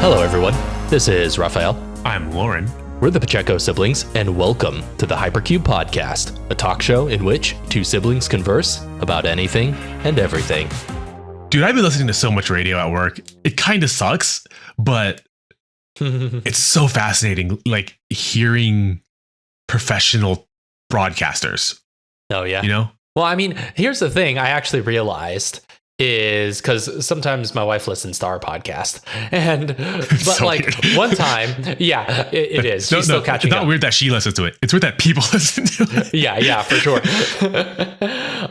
Hello, everyone. This is Raphael. I'm Lauren. We're the Pacheco siblings, and welcome to the Hypercube podcast, a talk show in which two siblings converse about anything and everything. Dude, I've been listening to so much radio at work. It kind of sucks, but it's so fascinating, like hearing professional broadcasters. Oh, yeah. You know? Well, I mean, here's the thing I actually realized is because sometimes my wife listens to our podcast, but so like weird. One time, yeah, it is. She's still catching It's not up. weird that she listens to it. It's weird that people listen to it. Yeah, for sure.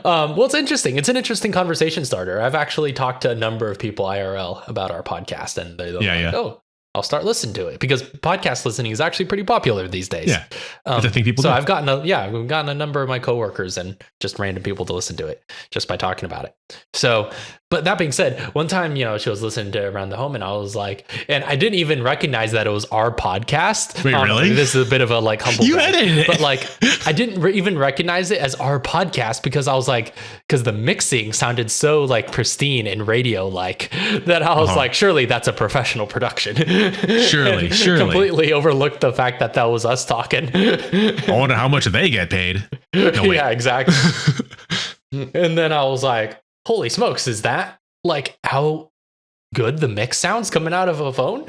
Well, it's interesting. It's an interesting conversation starter. I've actually talked to a number of people IRL about our podcast, and they're like, oh, I'll start listening to it, because podcast listening is actually pretty popular these days. Yeah, I think people. So do. We've gotten a number of my coworkers and just random people to listen to it just by talking about it. So, but that being said, one time, she was listening to Around the Home, and I was like, and I didn't even recognize that it was our podcast. Wait, really? This is a bit of a humble. You edited it, but I didn't even recognize it as our podcast because I was like, because the mixing sounded so pristine and radio that I was like, surely that's a professional production. Surely. Completely overlooked the fact that was us talking. I wonder how much they get paid. No, wait. Yeah, exactly. And then I was like, holy smokes, is that how good the mix sounds coming out of a phone?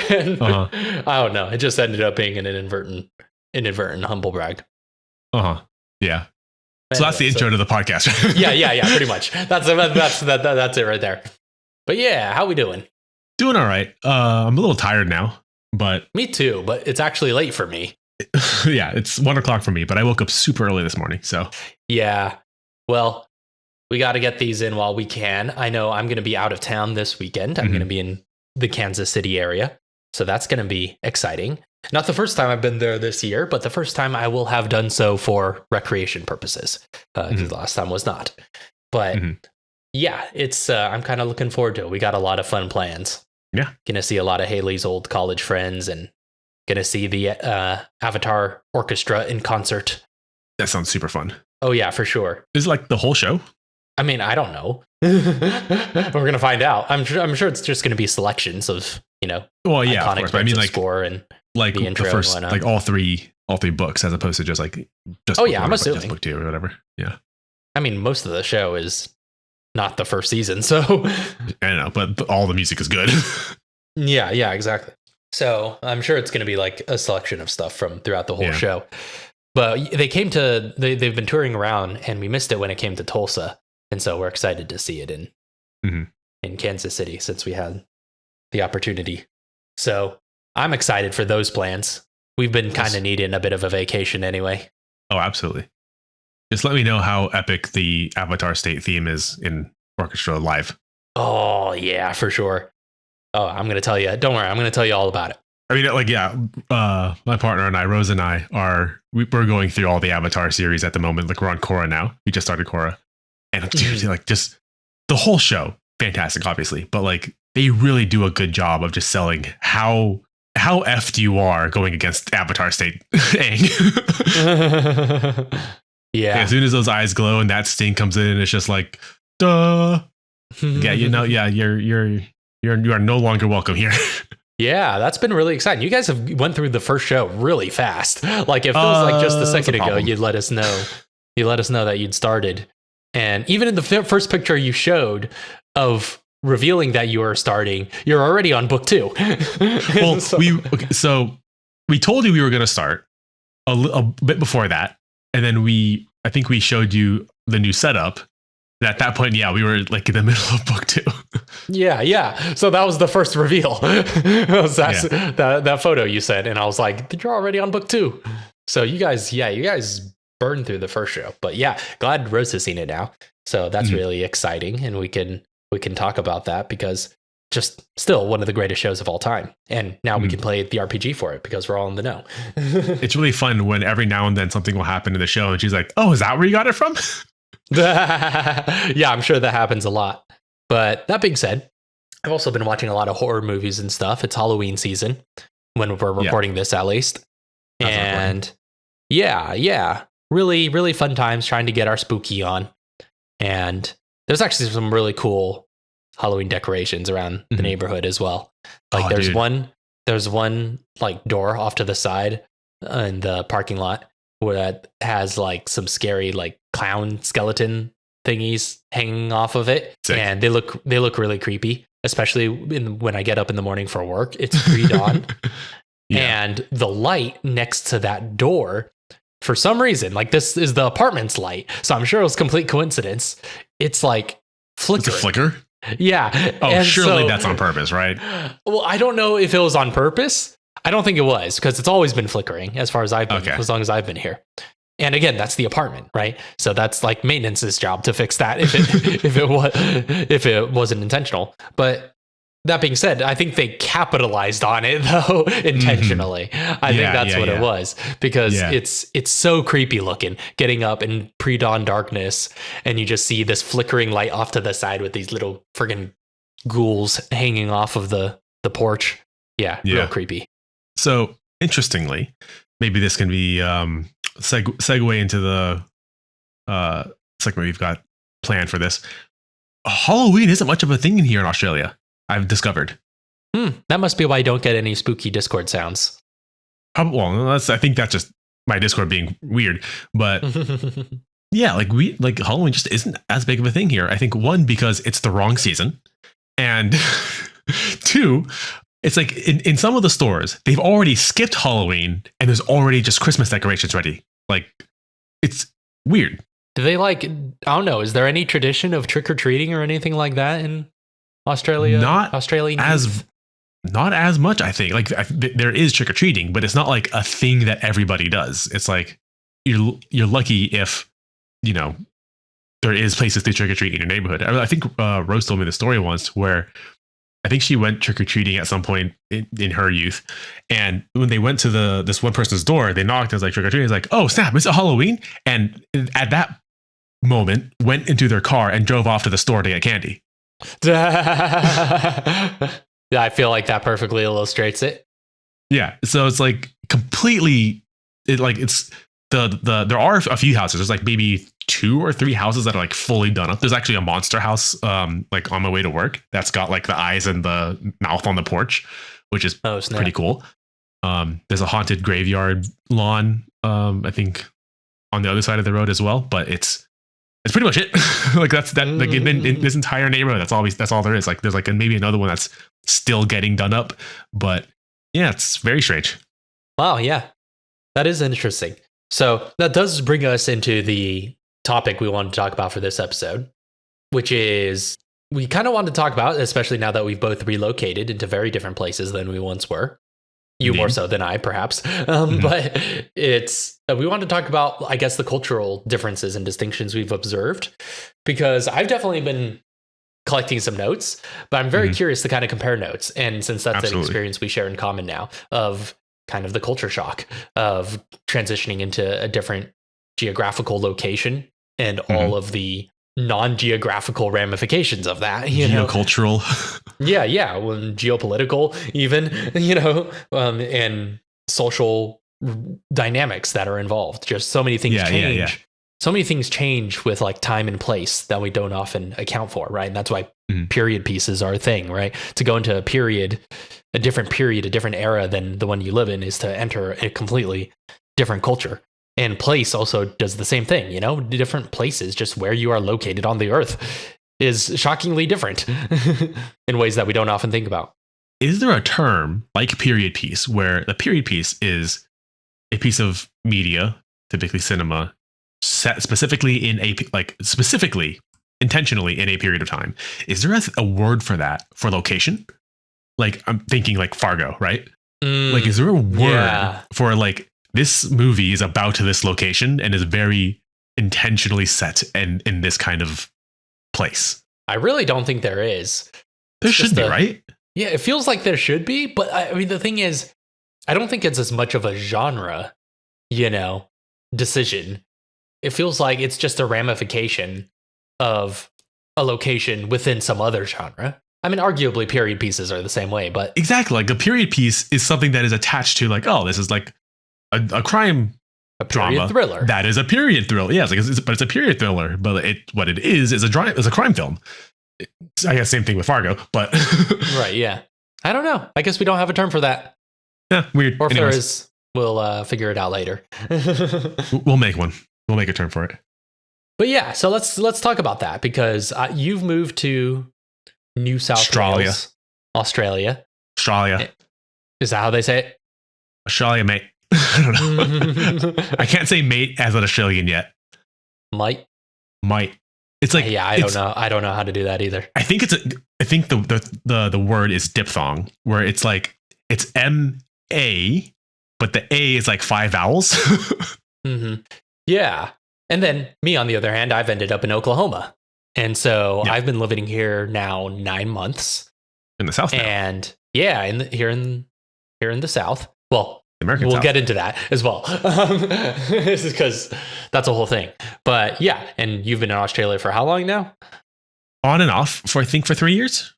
And I don't know. It just ended up being an inadvertent humble brag. Yeah. Anyway, So that's the intro to the podcast. yeah, pretty much. That's it right there. But yeah, how we doing? Doing all right. I'm a little tired now, but me too. But it's actually late for me. Yeah, it's 1 o'clock for me. But I woke up super early this morning. So yeah, well, we got to get these in while we can. I know I'm going to be out of town this weekend. I'm going to be in the Kansas City area, so that's going to be exciting. Not the first time I've been there this year, but the first time I will have done so for recreation purposes, because the last time was not. But yeah, it's I'm kind of looking forward to it. We got a lot of fun plans. Yeah. Gonna see a lot of Haley's old college friends, and gonna see the Avatar Orchestra in concert. That sounds super fun. Oh yeah, for sure. Is it the whole show? I mean, I don't know. We're gonna find out. I'm sure it's just gonna be selections of Well, yeah, iconic of course. But I mean, score and the intro first and whatnot. all three books, as opposed to just Oh yeah, I'm assuming just book 2 or whatever. Yeah. I mean, most of the show is not the first season, so I don't know, but all the music is good. yeah, exactly. So I'm sure it's going to be a selection of stuff from throughout the whole show. But they've been touring around, and we missed it when it came to Tulsa, and so we're excited to see it in Kansas City since we had the opportunity. So I'm excited for those plans. We've been kind of needing a bit of a vacation anyway. Oh, absolutely. Just let me know how epic the Avatar State theme is in Orchestra Live. Oh, yeah, for sure. Oh, I'm going to tell you. Don't worry. I'm going to tell you all about it. I mean, my partner and I, Rose and I, we're going through all the Avatar series at the moment. We're on Korra now. We just started Korra. And dude, just the whole show, fantastic, obviously. But they really do a good job of just selling how effed you are going against Avatar State. Yeah. As soon as those eyes glow and that sting comes in, it's just duh. Yeah, you are no longer welcome here. Yeah, that's been really exciting. You guys have went through the first show really fast. It feels just a second ago you'd let us know. You let us know that you'd started. And even in the first picture you showed of revealing that you are starting, you're already on book 2. Well, so we told you we were going to start a bit before that. And then I think we showed you the new setup. And at that point, yeah, we were in the middle of book 2. Yeah. So that was the first reveal. That photo you said. And I was like, you're already on book 2. So you guys burned through the first show. But yeah, glad Rose has seen it now. So that's really exciting. And we can talk about that, because just still one of the greatest shows of all time. And now we can play the RPG for it because we're all in the know. It's really fun when every now and then something will happen in the show and she's like, oh, is that where you got it from? Yeah, I'm sure that happens a lot. But that being said, I've also been watching a lot of horror movies and stuff. It's Halloween season when we're recording this, at least. And yeah, really, really fun times trying to get our spooky on. And there's actually some really cool Halloween decorations around the neighborhood as well. Like there's one like door off to the side in the parking lot where that has like some scary like clown skeleton thingies hanging off of it. Sick. And they look really creepy, especially when I get up in the morning for work. It's pre-dawn. And the light next to that door, for some reason, like this is the apartment's light, so I'm sure it was complete coincidence. It's like flickering. It's a flicker? Yeah. Oh, and surely that's on purpose, right? Well, I don't know if it was on purpose. I don't think it was, because it's always been flickering as far as I've been, as long as I've been here. And again, that's the apartment, right? So that's like maintenance's job to fix that if it wasn't intentional. But that being said, I think they capitalized on it though intentionally. I think that's what it was, because it's so creepy looking, getting up in pre-dawn darkness, and you just see this flickering light off to the side with these little friggin' ghouls hanging off of the porch. Yeah, real creepy. So interestingly, maybe this can be segue into the segment we've got planned for this. Halloween isn't much of a thing in here in Australia, I've discovered. That must be why you don't get any spooky Discord sounds. Well, I think that's just my Discord being weird. But yeah, like Halloween just isn't as big of a thing here. I think one, because it's the wrong season, and two, it's like in some of the stores, they've already skipped Halloween and there's already just Christmas decorations ready. Like, it's weird. Do they I don't know, is there any tradition of trick-or-treating or anything like that in Australia? Not as much, I think. Like, there is trick-or-treating, but it's not like a thing that everybody does. It's like, you're lucky if, there is places to trick-or-treat in your neighborhood. I think Rose told me the story once where I think she went trick-or-treating at some point in her youth. And when they went to this one person's door, they knocked and was like, trick-or-treating. It's like, oh, snap, is it Halloween? And at that moment, went into their car and drove off to the store to get candy. Yeah, I feel like that perfectly illustrates it. Yeah. So it's like completely, there are a few houses. There's like maybe 2 or 3 houses that are like fully done up. There's actually a monster house, like on my way to work, that's got like the eyes and the mouth on the porch, which is pretty cool. There's a haunted graveyard lawn, I think on the other side of the road as well, but it's pretty much it. Like that's that. Like in this entire neighborhood, that's all there is. Like there's like maybe another one that's still getting done up, but yeah, it's very strange. Wow, yeah, that is interesting. So that does bring us into the topic we wanted to talk about for this episode, which is we kind of wanted to talk about, especially now that we've both relocated into very different places than we once were. You more so than I, perhaps. But we want to talk about, I guess, the cultural differences and distinctions we've observed, because I've definitely been collecting some notes, but I'm very curious to kind of compare notes. And since that's an experience we share in common now, of kind of the culture shock of transitioning into a different geographical location and all of the non-geographical ramifications of that, cultural. Yeah. Well, geopolitical, even, and social dynamics that are involved. Just so many things change. Yeah. So many things change with like time and place that we don't often account for, right? And that's why period pieces are a thing, right? To go into a different era than the one you live in is to enter a completely different culture. And place also does the same thing, different places, just where you are located on the earth is shockingly different in ways that we don't often think about. Is there a term like period piece where the period piece is a piece of media, typically cinema, set specifically intentionally in a period of time? Is there a word for that, for location? Like I'm thinking like Fargo, right? Like, is there a word for like, this movie is about this location and is very intentionally set in this kind of place? I really don't think there is. There should be, right? Yeah, it feels like there should be. But I mean, the thing is, I don't think it's as much of a genre, decision. It feels like it's just a ramification of a location within some other genre. I mean, arguably period pieces are the same way, but exactly. Like a period piece is something that is attached to like, oh, this is like a crime drama thriller. That is a period thriller. Yeah, but it's a period thriller. But what it is a crime film. I guess same thing with Fargo, but Right, yeah. I don't know. I guess we don't have a term for that. yeah, weird. Or if there Anyways, is, we'll figure it out later. we'll make one. We'll make a term for it. But yeah, so let's talk about that because you've moved to New South Wales, Australia. Australia. Is that how they say it? Australia, mate. I don't know. I can't say mate as an Australian yet. Might. It's like I don't know. I don't know how to do that either. I think the word is diphthong, where it's like it's M-A, but the A is like 5 vowels. Mm-hmm. Yeah. And then me, on the other hand, I've ended up in Oklahoma. And so I've been living here now 9 months. In the South now. And yeah, here in the South. Well, American we'll South. get into that as well. This is because that's a whole thing. But yeah, and you've been in Australia for how long now? On and off for 3 years.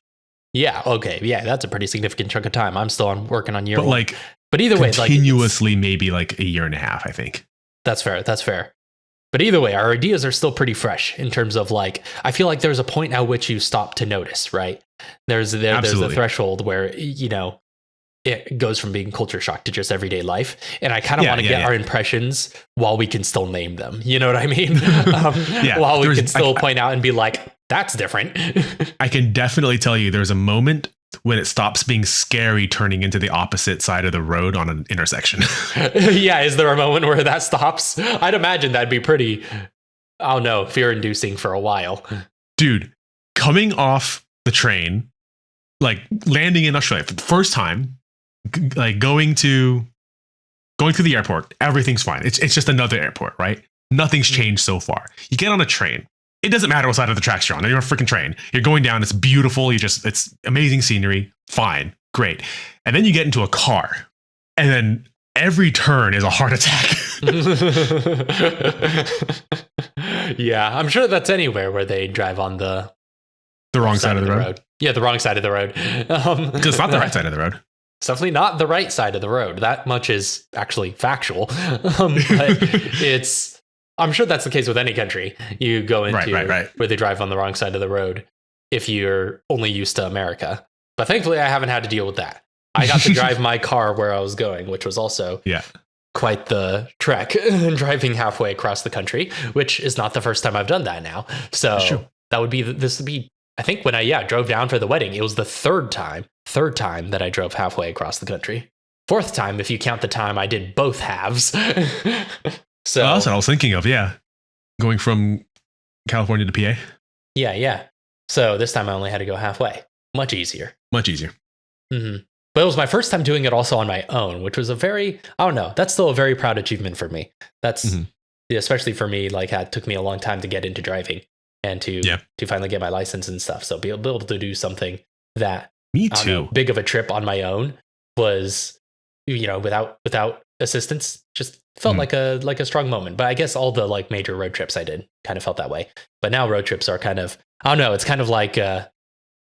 Yeah. Okay. Yeah, that's a pretty significant chunk of time. I'm still working on year But one. like, but either way, like continuously, maybe like a year and a half, I think. That's fair. But either way, our ideas are still pretty fresh in terms of like, I feel like there's a point at which you stop to notice, right? There's a threshold where, you know, it goes from being culture shock to just everyday life. And I kind of want to get our impressions while we can still name them. You know what I mean? While we can still point out and be like, that's different. I can definitely tell you there's a moment when it stops being scary turning into the opposite side of the road on an intersection. Yeah, is there a moment where that stops? I'd imagine that'd be pretty, I don't know, fear-inducing for a while. Dude, coming off the train, like landing in Australia for the first time, like going through the airport, everything's fine. It's just another airport, right? Nothing's changed so far. You get on a train. It doesn't matter what side of the tracks you're on. You're on a freaking train. You're going down. It's beautiful. It's amazing scenery. Fine. Great. And then you get into a car. And then every turn is a heart attack. Yeah. I'm sure that's anywhere where they drive on the wrong side of the road. Yeah, the wrong side of the road. Because it's not the right side of the road. It's definitely not the right side of the road. That much is actually factual. But I'm sure that's the case with any country you go into where they drive on the wrong side of the road if you're only used to America. But thankfully, I haven't had to deal with that. I got to drive my car where I was going, which was also quite the trek, driving halfway across the country, which is not the first time I've done that now. So this would be, I think when I drove down for the wedding, it was the third time that I drove halfway across the country. Fourth time, if you count the time I did both halves. So that's what I was thinking of. Yeah. Going from California to PA. Yeah. So this time I only had to go halfway. Much easier. Mm-hmm. But it was my first time doing it also on my own, which was that's still a very proud achievement for me. That's especially for me, like it took me a long time to get into driving and to finally get my license and stuff. So be able to do something that me too big of a trip on my own was, without assistance, just felt like a strong moment. But I guess all the like major road trips I did kind of felt that way. But now road trips are kind of, I don't know, it's kind of like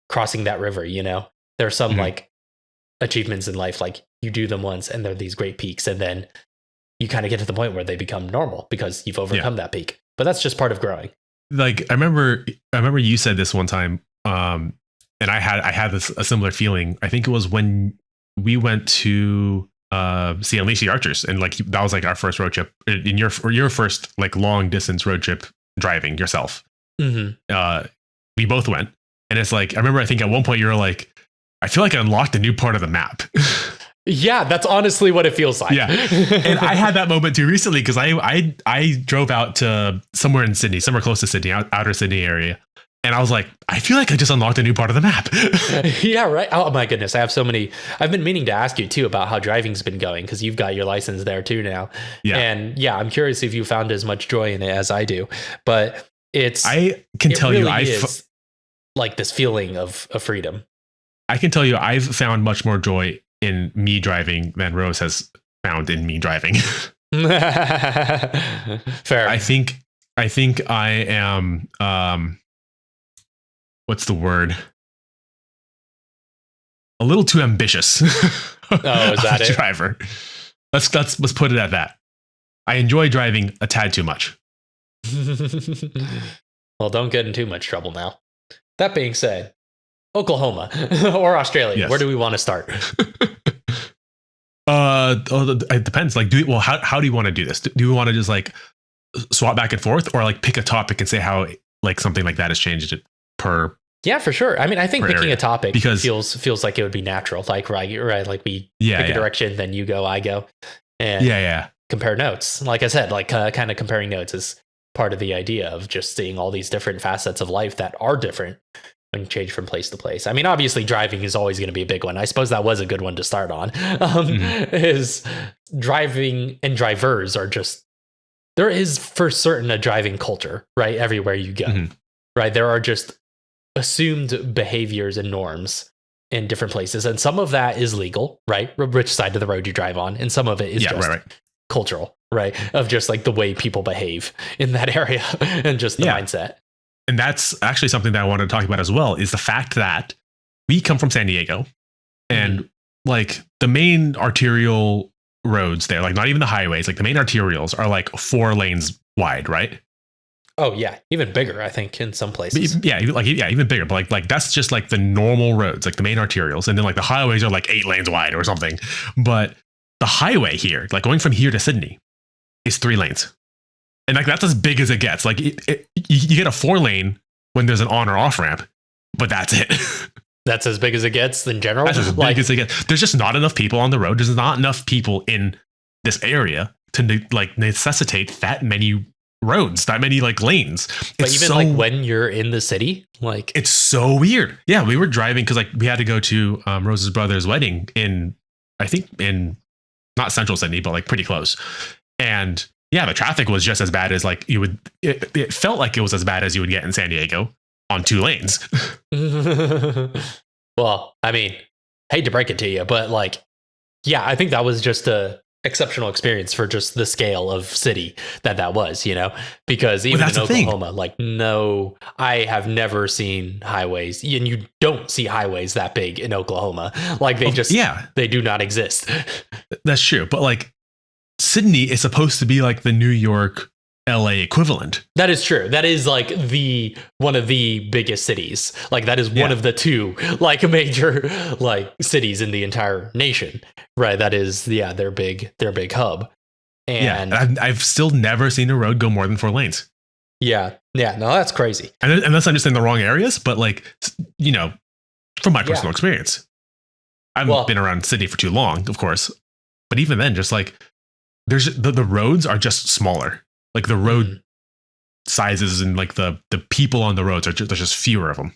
crossing that river, there are some like achievements in life, like you do them once and they're these great peaks, and then you kind of get to the point where they become normal because you've overcome that peak. But that's just part of growing. Like I remember you said this one time, and I had a similar feeling. I think it was when we went to see Unleash the Archers, and like that was like our first road trip in your first like long distance road trip driving yourself. We both went, and it's like I think at one point you were like, I feel like I unlocked a new part of the map. Yeah, that's honestly what it feels like. Yeah, and I had that moment too recently because I drove out to somewhere in Sydney, somewhere close to Sydney, outer Sydney area. And I was like, I feel like I just unlocked a new part of the map. Yeah, right. Oh my goodness. I have so many. I've been meaning to ask you too about how driving's been going because you've got your license there too now. Yeah. And yeah, I'm curious if you found as much joy in it as I do. But I can tell you, is like this feeling of freedom. I can tell you, I've found much more joy in me driving than Rose has found in me driving. Fair. I think I am. What's the word? A little too ambitious. Oh, is that it? Driver. Let's put it at that. I enjoy driving a tad too much. Well, don't get in too much trouble now. That being said, Oklahoma or Australia, Yes. where do we want to start? It depends. Like, how do you want to do this? Do we want to just like swap back and forth, or like pick a topic and say how like something like that has changed it per? Yeah, for sure. I mean, I think picking area. A topic Because feels like it would be natural. Like right, like we Yeah, pick yeah. a direction, then you go, I go, and Yeah. compare notes. Like I said, like kind of comparing notes is part of the idea of just seeing all these different facets of life that are different when you change from place to place. I mean, obviously driving is always going to be a big one. I suppose that was a good one to start on. Is driving and drivers are just, there is for certain a driving culture, right? Everywhere you go, right? There are just assumed behaviors and norms in different places. And some of that is legal, right? Which side of the road you drive on. And some of it is just cultural, right? Of just like the way people behave in that area and just the mindset. And that's actually something that I wanted to talk about as well, is the fact that we come from San Diego and like the main arterial roads there, like not even the highways, like the main arterials are like 4 lanes wide, right? Oh yeah, even bigger, I think, in some places. Even bigger. But like that's just like the normal roads, like the main arterials, and then like the highways are like 8 lanes wide or something. But the highway here, like going from here to Sydney, is 3 lanes, and like that's as big as it gets. Like you get a 4 lane when there's an on or off ramp, but that's it. That's as big as it gets in general. That's as big as it gets. There's just not enough people on the road. There's not enough people in this area to like necessitate that many roads, that many like lanes. But even like when you're in the city, like it's so weird. Yeah, we were driving because like we had to go to Rose's brother's wedding in, I think in not central Sydney, but like pretty close. And yeah, the traffic was just as bad as like you would. It felt like it was as bad as you would get in San Diego on 2 lanes. Well, I mean, hate to break it to you, but like, yeah, I think that was just a exceptional experience for just the scale of city that was, you know, because even in Oklahoma, like, no, I have never seen highways, and you don't see highways that big in Oklahoma. Like they they do not exist. That's true. But like Sydney is supposed to be like the New York, LA equivalent. That is true. That is like one of the biggest cities. Like that is one of the 2 like major like cities in the entire nation, right? That is their big hub. And I've still never seen a road go more than 4 lanes. No, that's crazy. And unless I'm just in the wrong areas, but like, you know, from my personal experience, I haven't been around Sydney for too long, of course, but even then, just like there's the roads are just smaller. Like the road sizes and like the people on the roads there's just fewer of them.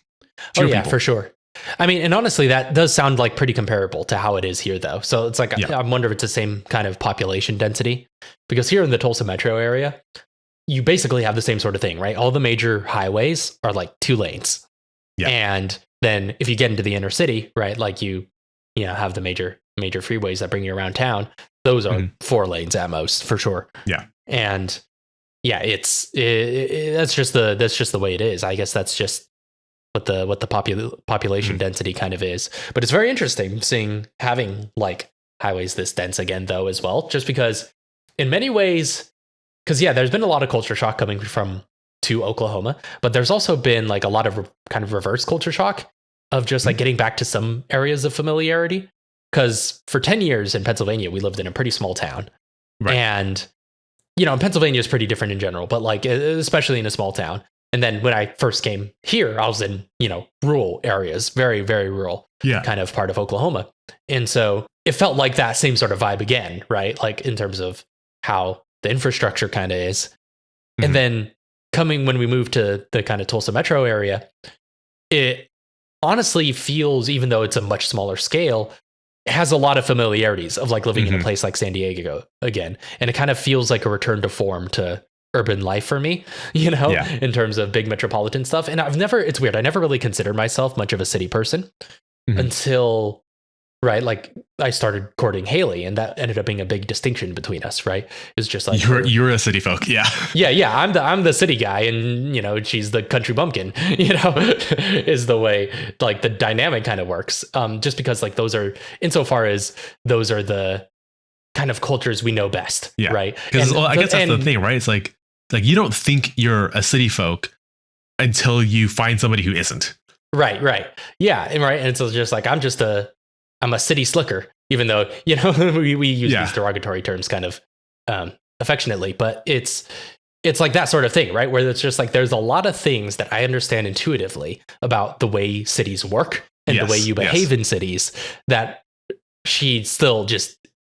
People. For sure. I mean, and honestly, that does sound like pretty comparable to how it is here, though. So it's like I wonder if it's the same kind of population density, because here in the Tulsa metro area, you basically have the same sort of thing, right? All the major highways are like 2 lanes, and then if you get into the inner city, right, like you have the major freeways that bring you around town. Those are 4 lanes at most, for sure. Yeah, and that's just the way it is. I guess that's just what the population density kind of is. But it's very interesting having like highways this dense again, though, as well, just because in many ways, because there's been a lot of culture shock coming to Oklahoma, but there's also been like a lot of kind of reverse culture shock of just like getting back to some areas of familiarity. Because for 10 years in Pennsylvania, we lived in a pretty small town, and Pennsylvania is pretty different in general, but like especially in a small town. And then when I first came here, I was in rural areas, very, very rural, kind of part of Oklahoma, and so it felt like that same sort of vibe again, right? Like in terms of how the infrastructure kind of is, and then when we moved to the kind of Tulsa metro area, it honestly feels, even though it's a much smaller scale, it has a lot of familiarities of like living in a place like San Diego again. And it kind of feels like a return to form to urban life for me, in terms of big metropolitan stuff. And it's weird. I never really considered myself much of a city person until, like I started courting Haley, and that ended up being a big distinction between us, right? It's just like you're a city folk. Yeah. I'm the city guy, and she's the country bumpkin, is the way like the dynamic kind of works. Just because like those are, insofar as those are the kind of cultures we know best, right? Because I guess that's the thing, right? It's like you don't think you're a city folk until you find somebody who isn't. Right. Yeah, and right. And so it's just like I'm a city slicker, even though we use these derogatory terms kind of affectionately, but it's like that sort of thing, right? Where it's just like there's a lot of things that I understand intuitively about the way cities work and the way you behave in cities that she still just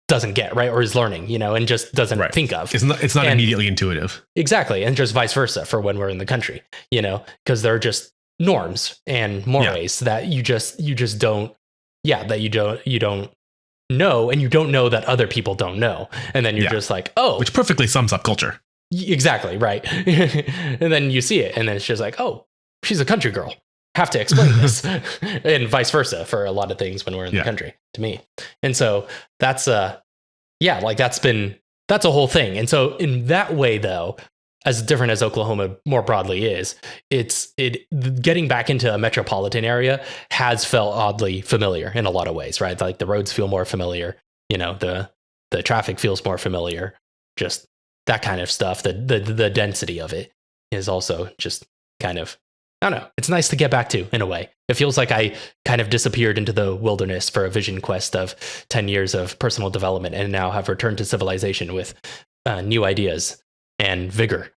doesn't get, right? Or is learning, and just doesn't think of. It's not immediately intuitive. Exactly. And just vice versa for when we're in the country, because they're just norms and mores that you just don't, that you don't know, and you don't know that other people don't know. And then you're just like, oh. Which perfectly sums up culture. Exactly, right. And then you see it, and then it's just like, oh, she's a country girl. Have to explain this. And vice versa for a lot of things when we're in the country, to me. And so that's that's a whole thing. And so in that way, though, as different as Oklahoma more broadly is, getting back into a metropolitan area has felt oddly familiar in a lot of ways, right? Like the roads feel more familiar, the traffic feels more familiar, just that kind of stuff. The density of it is also just kind of, I don't know. It's nice to get back to, in a way. It feels like I kind of disappeared into the wilderness for a vision quest of 10 years of personal development, and now have returned to civilization with new ideas and vigor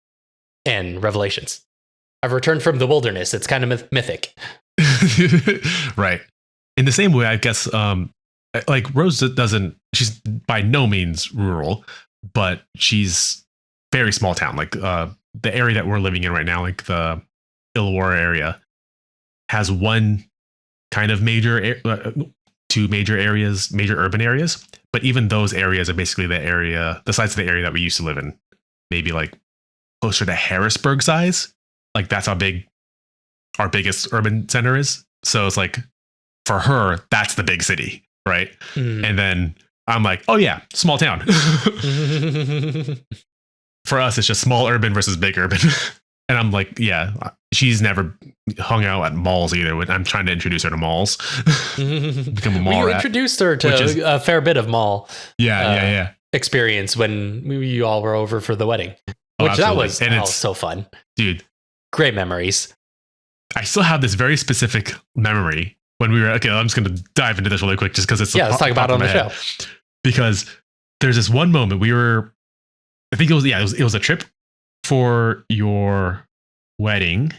and revelations. I've returned from the wilderness. It's kind of mythic. Right. In the same way, I guess, like Rose she's by no means rural, but she's very small town. Like the area that we're living in right now, like the Illawarra area, has one kind of two major areas, major urban areas. But even those areas are basically the size of the area that we used to live in. Maybe like closer to Harrisburg size. Like that's how big our biggest urban center is. So it's like, for her, that's the big city, right? And then I'm like, oh yeah, small town. For us, it's just small urban versus big urban. And I'm like, yeah, she's never hung out at malls either. I'm trying to introduce her to malls. Become a mall rat. You introduced her to a fair bit of mall experience when you all were over for the wedding. Which that was so fun. Dude. Great memories. I still have this very specific memory when we were, okay, I'm just going to dive into this really quick just because it's let's talk about it on the show. Because there's this one moment I think it was a trip for your wedding,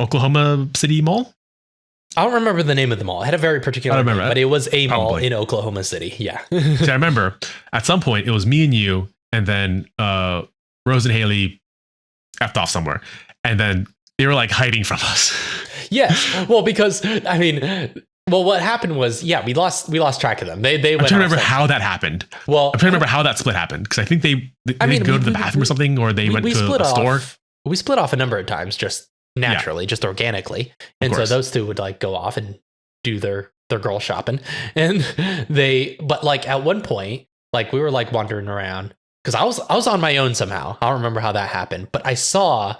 Oklahoma City Mall. I don't remember the name of the mall. It had a very particular name, but it was a mall in Oklahoma City. Yeah. See, I remember at some point it was me and you, and then Rose and Haley effed off somewhere. And then they were like hiding from us. Yes. Well, because what happened was, we lost track of them. They went. I'm trying to remember how that happened. Well, I'm trying to remember how that split happened, because I think they go to the bathroom or something, or they went to a store. We split off a number of times, just naturally, just organically, and so those two would like go off and do their girl shopping, and but like at one point, like we were like wandering around because I was on my own somehow. I don't remember how that happened, but I saw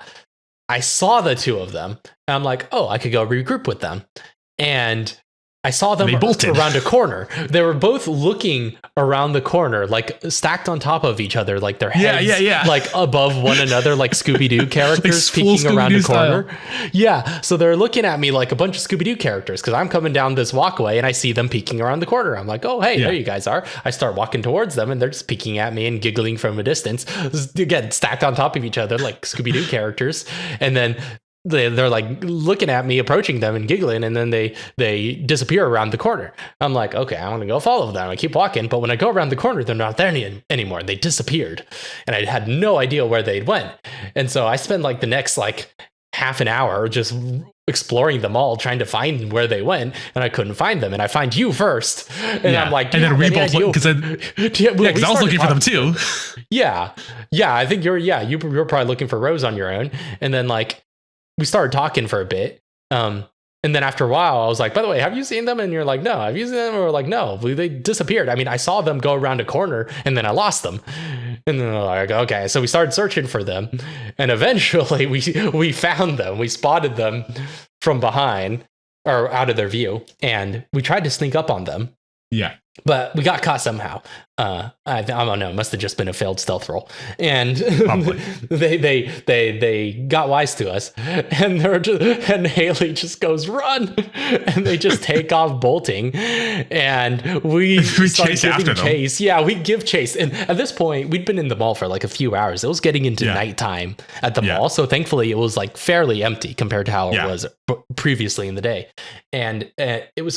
the two of them, and I'm like, oh, I could go regroup with them, and I saw them around a corner. They were both looking around the corner, like stacked on top of each other, like their heads like above one another, like Scooby-Doo characters like peeking around a corner. Style. Yeah. So they're looking at me like a bunch of Scooby-Doo characters because I'm coming down this walkway and I see them peeking around the corner. I'm like, oh, hey, there you guys are. I start walking towards them and they're just peeking at me and giggling from a distance. Again, stacked on top of each other like Scooby-Doo characters. And then they're like looking at me, approaching them and giggling, and then they disappear around the corner. I'm like, okay, I want to go follow them. I keep walking, but when I go around the corner, they're not there anymore. They disappeared, and I had no idea where they'd went. And so I spend like the next like half an hour just exploring them all, trying to find where they went, and I couldn't find them. And I find you first, and I'm like, and then we both because I was looking for them too. Yeah, I think you were probably looking for Rose on your own, and then like. We started talking for a bit. And then after a while, I was like, by the way, have you seen them? And you're like, no. Have you seen them? And we're like, no. They disappeared. I mean, I saw them go around a corner and then I lost them. And then we're like, okay. So we started searching for them. And eventually we found them. We spotted them from behind or out of their view. And we tried to sneak up on them. Yeah. But we got caught somehow. I don't know. It must have just been a failed stealth roll, and they got wise to us, and and Haley just goes run, and they just take off bolting, and we start chase giving after them. chase. Yeah, we give chase, and at this point we'd been in the mall for like a few hours. It was getting into nighttime at the mall, so thankfully it was like fairly empty compared to how it was previously in the day, and it was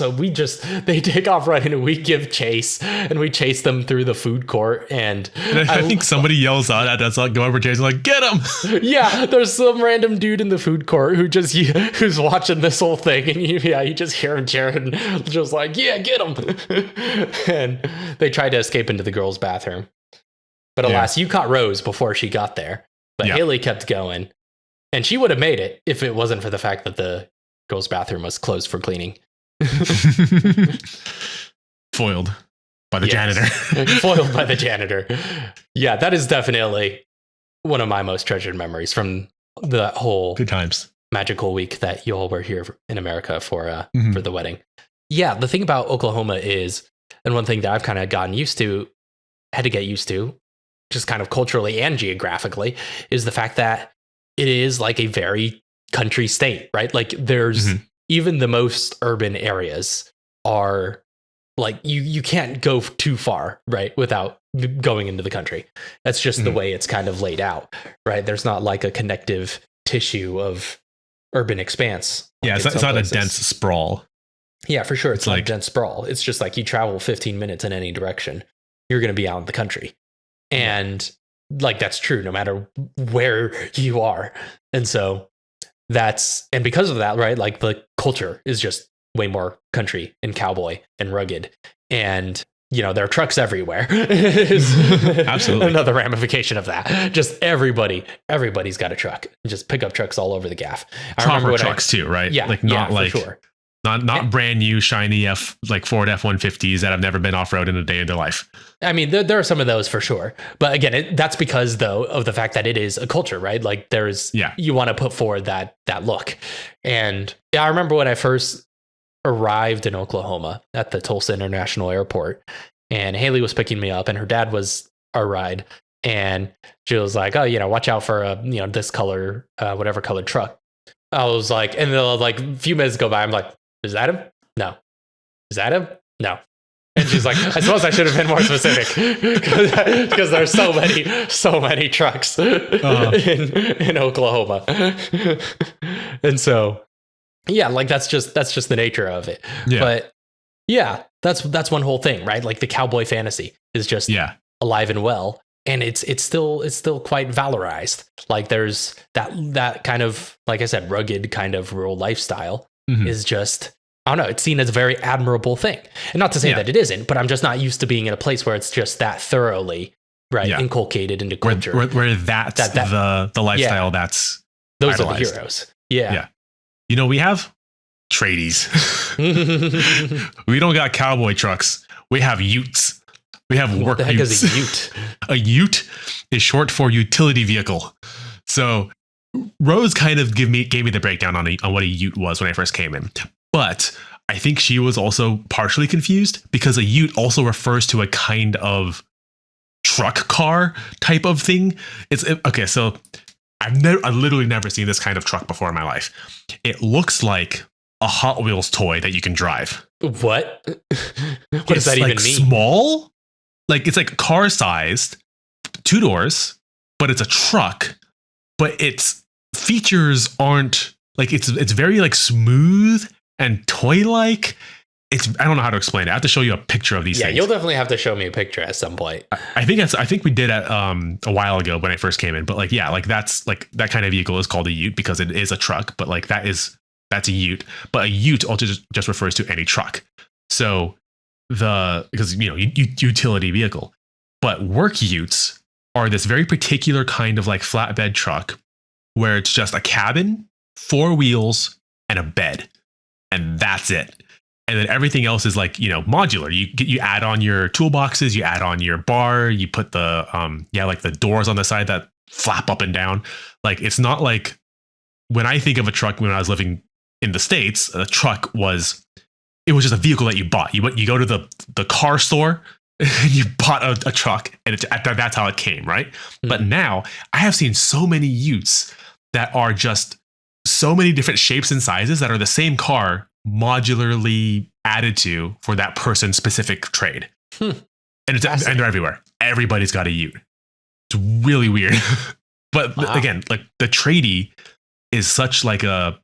they take off running, and we give chase, and we chase them through the food court, and I think somebody yells out at us, like, go over Jason, like, get him. Yeah, there's some random dude in the food court who's watching this whole thing, and you just hear him cheering, just like, yeah, get him. And they tried to escape into the girls' bathroom, but alas, you caught Rose before she got there. But Haley kept going, and she would have made it if it wasn't for the fact that the girls' bathroom was closed for cleaning. Foiled by the janitor. Foiled by the janitor. Yeah, that is definitely one of my most treasured memories from the whole good times magical week that you all were here in America for the wedding. Yeah, the thing about Oklahoma is, and one thing that I've kind of had to get used to, just kind of culturally and geographically, is the fact that it is like a very country state, right? Like there's even the most urban areas are like you can't go too far, right, without going into the country. That's just the way it's kind of laid out, right? There's not like a connective tissue of urban expanse. Yeah, it's not a dense sprawl. Yeah, for sure. It's not a dense sprawl. It's just like you travel 15 minutes in any direction, you're going to be out in the country. And like that's true no matter where you are. And so and because of that, right, like the culture is just way more country and cowboy and rugged, and there are trucks everywhere. Absolutely. Another ramification of that, just everybody's got a truck, just pickup trucks all over the gaff. Proper trucks too, right? Yeah, like not like for sure. Not brand new shiny Ford F-150s that have never been off-road in a day in their life. I mean, there are some of those for sure. But again, that's because though of the fact that it is a culture, right? Like you want to put forward that look. And I remember when I first arrived in Oklahoma at the Tulsa International Airport, and Haley was picking me up, and her dad was our ride, and she was like, "Oh, watch out for this color, whatever colored truck." I was like, and then like a few minutes go by, I'm like, "Is that him? No. Is that him? No." And she's like, "I suppose I should have been more specific because there's so many trucks in Oklahoma." And so, yeah, like that's just the nature of it. Yeah. But yeah, that's one whole thing, right? Like the cowboy fantasy is just alive and well, and it's still quite valorized. Like there's that kind of, like I said, rugged kind of rural lifestyle is just, I don't know, it's seen as a very admirable thing. And not to say that it isn't, but I'm just not used to being in a place where it's just that thoroughly inculcated into culture. Where that's the lifestyle that's those idolized. Are the heroes. Yeah. We have tradies. We don't got cowboy trucks. We have utes. We have work utes. What the heck is a ute? A ute is short for utility vehicle. So Rose kind of gave me the breakdown on what a ute was when I first came in. But I think she was also partially confused because a ute also refers to a kind of truck car type of thing. Okay, so I've literally never seen this kind of truck before in my life. It looks like a Hot Wheels toy that you can drive. What? What does that even mean? Small? Like it's like car sized, 2 doors, but it's a truck. But its features aren't like it's very like smooth and toy-like. I don't know how to explain it. I have to show you a picture of these things. Yeah, you'll definitely have to show me a picture at some point. I think we did it a while ago when I first came in. But like, yeah, like that's like that kind of vehicle is called a ute because it is a truck. But like that's a ute. But a ute also just refers to any truck. So because utility vehicle. But work utes are this very particular kind of like flatbed truck where it's just a cabin, 4 wheels, and a bed, and that's it. And then everything else is like, modular. You add on your toolboxes, you add on your bar, you put the like the doors on the side that flap up and down. Like it's not like when I think of a truck when I was living in the States, a truck was it was just a vehicle that you bought. You go to the car store and you bought a truck, and that's how it came, right? Mm-hmm. But now I have seen so many utes that are just so many different shapes and sizes that are the same car modularly added to for that person's specific trade. And they're everywhere. Everybody's got a ute. It's really weird. But again, like the tradie is such like a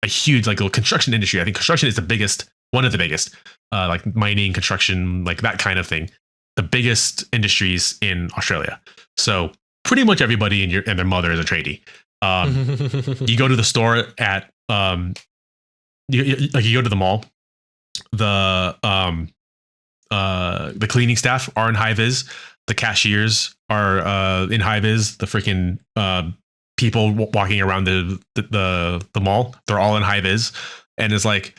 huge like a construction industry. I think construction is one of the biggest, like mining, construction, like that kind of thing. The biggest industries in Australia. So pretty much everybody and their mother is a tradie. You go to the store at you go to the mall. The cleaning staff are in high vis. The cashiers are in high vis. The freaking people walking around the mall, they're all in high vis, and it's like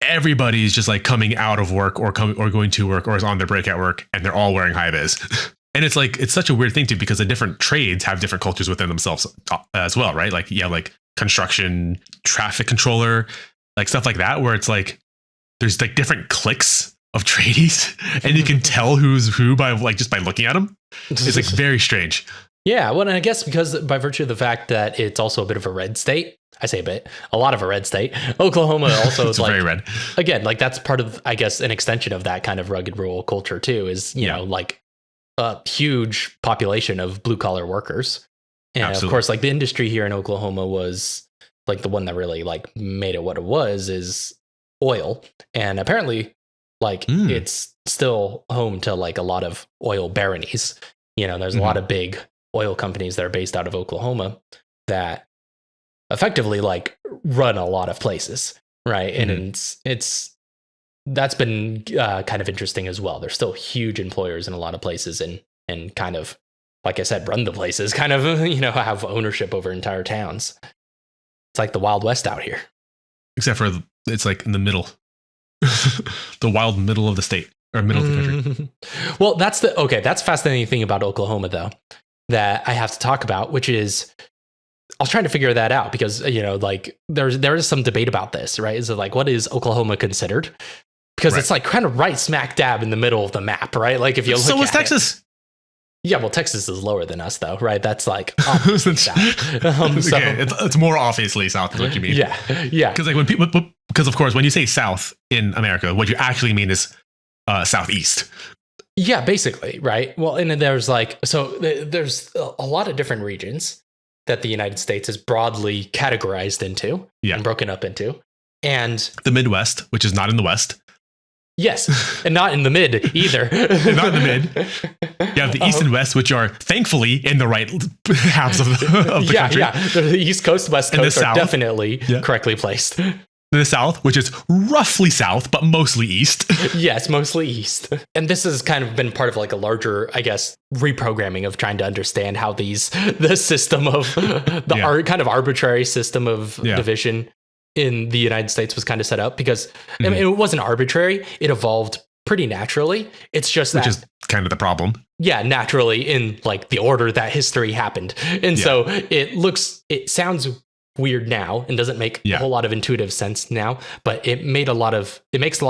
everybody's just like coming out of work or going to work or is on their break at work, and they're all wearing high vis. And it's like it's such a weird thing too, because the different trades have different cultures within themselves as well, right? Like like construction, traffic controller, like stuff like that, where it's like there's like different cliques of tradies, and you can tell who's who by like just by looking at them. It's like very strange. Yeah, well, and I guess because by virtue of the fact that it's also a bit of a red state, I say a lot of a red state. Oklahoma also is like very red. Again, like that's part of, I guess, an extension of that kind of rugged rural culture too. Is you know like a huge population of blue collar workers, and Absolutely. Of course, like the industry here in Oklahoma was like the one that really like made it what it was is oil, and apparently like it's still home to like a lot of oil baronies. You know, there's a lot of big oil companies that are based out of Oklahoma that effectively like run a lot of places, right? And it's that's been kind of interesting as well. They're still huge employers in a lot of places, and kind of, like I said, run the places, kind of, you know, have ownership over entire towns. It's like the Wild West out here. Except for it's like in the middle, the wild middle of the state or middle of the country. Well, that's fascinating thing about Oklahoma though, that I have to talk about, which is I was trying to figure that out because, you know, like there is some debate about this, right? Is it like, what is Oklahoma considered? Because it's like kind of right smack dab in the middle of the map, right? Like if you look so is Texas. Yeah, well, Texas is lower than us, though, right? That's like obviously south. It's more obviously south is what you mean. Yeah. Because like because of course, when you say south in America, what you actually mean is southeast. Yeah, basically, right? Well, and then there's there's a lot of different regions that the United States is broadly categorized into and broken up into, and the Midwest, which is not in the West. Yes, and not in the mid either. Not in the mid. You have the East and West, which are thankfully in the right halves of the country. Yeah, the East Coast, West Coast are definitely correctly placed. The South, which is roughly south, but mostly east. Yes, mostly east. And this has kind of been part of like a larger, I guess, reprogramming of trying to understand how the system of kind of arbitrary system of division in the United States was kind of set up, because I mean, it wasn't arbitrary. It evolved pretty naturally. It's just which is kind of the problem. Yeah, naturally in like the order that history happened. And so it sounds weird now and doesn't make a whole lot of intuitive sense now, but it makes a lot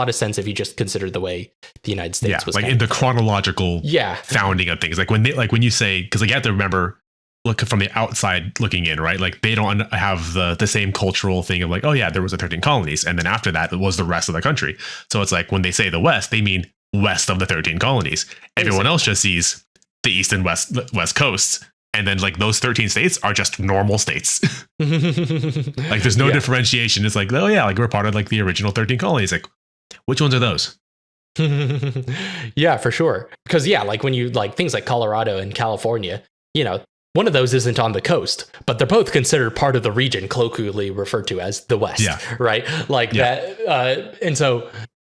of sense if you just consider the way the United States was like in the chronological founding of things. Like when you say, because like you have to remember, look from the outside looking in, right? Like they don't have the same cultural thing of like, oh yeah, there was the 13 colonies, and then after that it was the rest of the country. So it's like when they say the West, they mean west of the 13 colonies. Everyone else just sees the East and West coasts. And then like those 13 states are just normal states. Like there's no differentiation. It's like, oh yeah, like we're part of like the original 13 colonies. Like which ones are those? Yeah, for sure. Because like when you like things like Colorado and California, you know, one of those isn't on the coast, but they're both considered part of the region colloquially referred to as the West, right? Like that. And so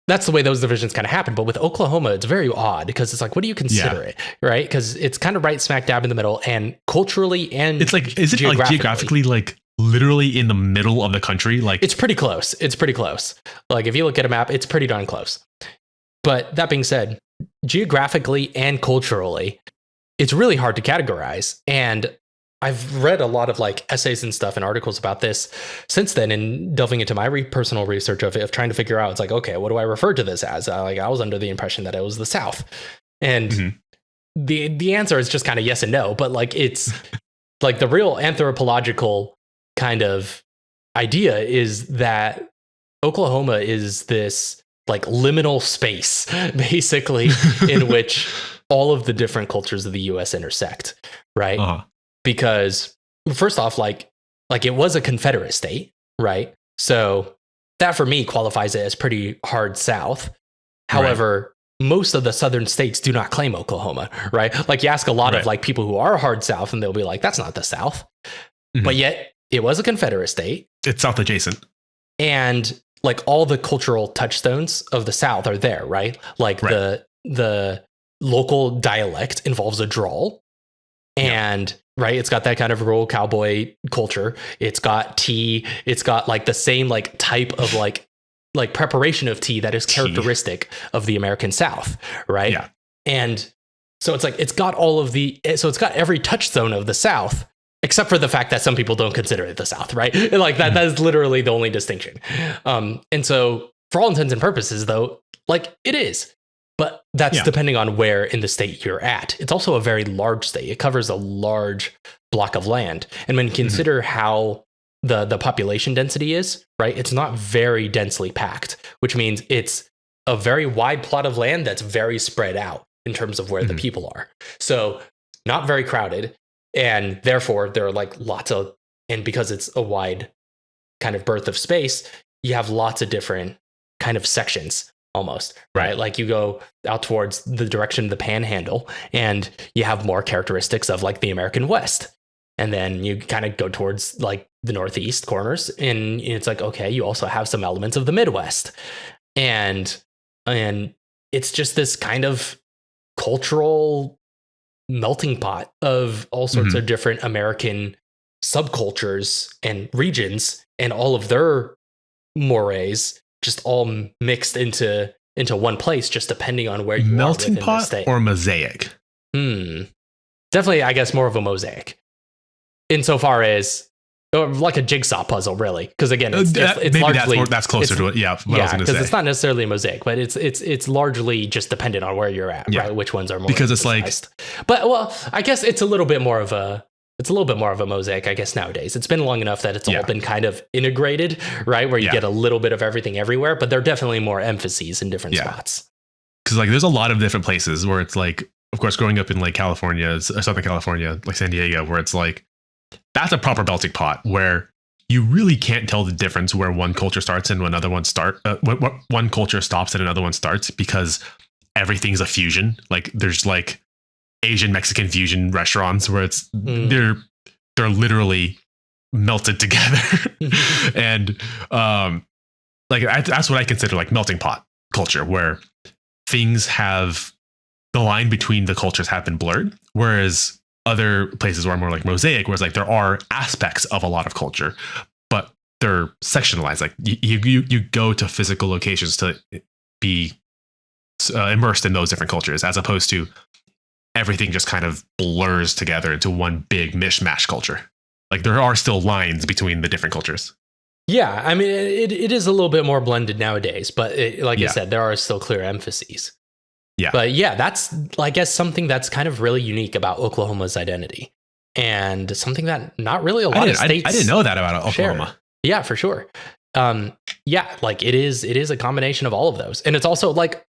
that's the way those divisions kind of happen. But with Oklahoma, it's very odd because it's like, what do you consider it, right? Because it's kind of right smack dab in the middle, and culturally and it's like, is it like geographically like literally in the middle of the country? Like it's pretty close. Like if you look at a map, it's pretty darn close. But that being said, geographically and culturally, it's really hard to categorize. And I've read a lot of like essays and stuff and articles about this since then, and delving into my personal research of trying to figure out, it's like, okay, what do I refer to this as? I was under the impression that it was the South, and the answer is just kind of yes and no. But like, it's like the real anthropological kind of idea is that Oklahoma is this like liminal space, basically, in which all of the different cultures of the US intersect, right? Because first off, like it was a Confederate state, right? So that for me qualifies it as pretty hard South. However, most of the southern states do not claim Oklahoma, right? Like you ask a lot of like people who are hard South and they'll be like, that's not the South. But yet it was a Confederate state. It's South adjacent. And like all the cultural touchstones of the South are there, right? Like the local dialect involves a drawl, and it's got that kind of rural cowboy culture. It's got tea. It's got like the same like type of like preparation of tea that is characteristic of the American South, right? Yeah. And so it's like it's got every touchstone of the South, except for the fact that some people don't consider it the South, right? Like that is literally the only distinction. And so for all intents and purposes, though, like it is, but that's depending on where in the state you're at. It's also a very large state. It covers a large block of land. And when you consider how the population density is, right, it's not very densely packed, which means it's a very wide plot of land that's very spread out in terms of where the people are. So not very crowded. And therefore, there are like and because it's a wide kind of berth of space, you have lots of different kind of sections almost, right? Like you go out towards the direction of the Panhandle and you have more characteristics of like the American West. And then you kind of go towards like the Northeast corners and it's like, okay, you also have some elements of the Midwest. And it's just this kind of cultural melting pot of all sorts of different American subcultures and regions, and all of their mores just all mixed into one place, just depending on where you melting are pot the state. Or mosaic. Definitely, I guess more of a mosaic, insofar as like a jigsaw puzzle, really. Because again, it's largely that's closer to it. Yeah, because it's not necessarily a mosaic, but it's largely just dependent on where you're at, right? Which ones are more because it's like, but well, I guess it's a little bit more of a mosaic, I guess nowadays. It's been long enough that it's all been kind of integrated, right? Where you get a little bit of everything everywhere, but there are definitely more emphases in different spots. Because like there's a lot of different places where it's like, of course, growing up in like California, Southern California, like San Diego, where it's like, that's a proper melting pot where you really can't tell the difference where one culture starts and another one one culture stops and another one starts, because everything's a fusion. Like there's like Asian Mexican fusion restaurants where it's they're literally melted together. And like that's what I consider like melting pot culture, where things have the line between the cultures have been blurred, whereas other places where are more like mosaic, where it's like there are aspects of a lot of culture, but they're sectionalized. Like you go to physical locations to be immersed in those different cultures, as opposed to everything just kind of blurs together into one big mishmash culture. Like there are still lines between the different cultures. Yeah, I mean, it is a little bit more blended nowadays, but like I said, there are still clear emphases. Yeah. But yeah, that's, I guess, something that's kind of really unique about Oklahoma's identity, and something that not really a lot of states. I didn't know that about Oklahoma. Share. Yeah, for sure. Yeah, like it is a combination of all of those. And it's also like,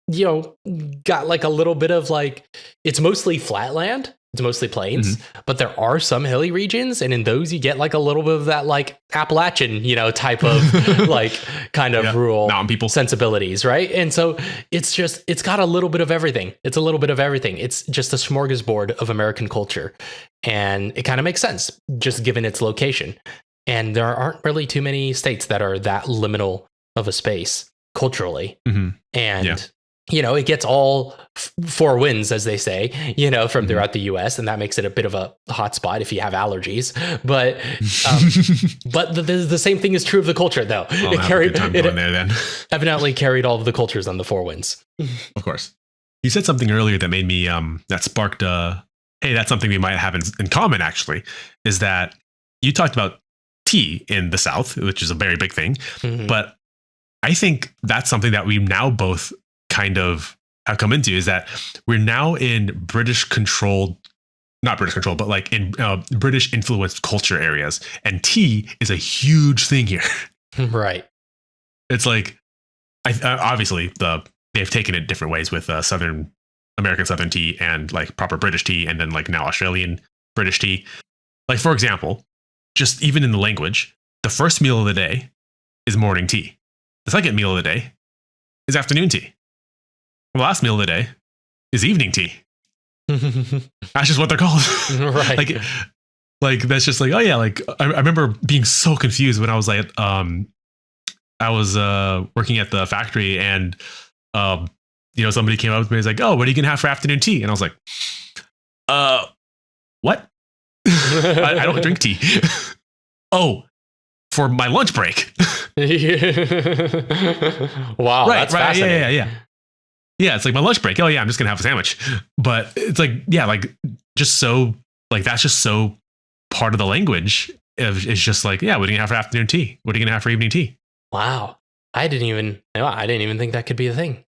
got like a little bit of like, it's mostly flatland. It's mostly plains, but there are some hilly regions. And in those, you get like a little bit of that like Appalachian, type of like kind of rural mountain people sensibilities. Right. And so it's got a little bit of everything. It's a little bit of everything. It's just a smorgasbord of American culture. And it kind of makes sense just given its location. And there aren't really too many states that are that liminal of a space culturally. And it gets all four winds, as they say, from throughout the US, and that makes it a bit of a hot spot if you have allergies. But but the same thing is true of the culture, though. It evidently carried all of the cultures on the four winds. Of course. You said something earlier that made me that sparked a hey, that's something we might have in common, actually, is that you talked about tea in the South, which is a very big thing. Mhm. But I think that's something that we now both kind of have come into, is that we're now in not British controlled, but like in British influenced culture areas. And tea is a huge thing here. Right. It's like, obviously they've taken it different ways with American Southern tea and like proper British tea, and then like now Australian British tea. Like, for example, just even in the language, the first meal of the day is morning tea. The second meal of the day is afternoon tea. The last meal of the day is evening tea. That's just what they're called. Right. like that's just like, oh yeah, like I remember being so confused when I was like, I was working at the factory, and somebody came up with me and was like, oh, what are you gonna have for afternoon tea? And I was like, what? I don't drink tea. Oh, for my lunch break. Wow, that's fascinating. Yeah, it's like my lunch break. Oh yeah, I'm just gonna have a sandwich. But it's like, yeah, like just so, like that's just so part of the language. It's just like, yeah, what are you gonna have for afternoon tea? What are you gonna have for evening tea? Wow. I didn't even think that could be a thing.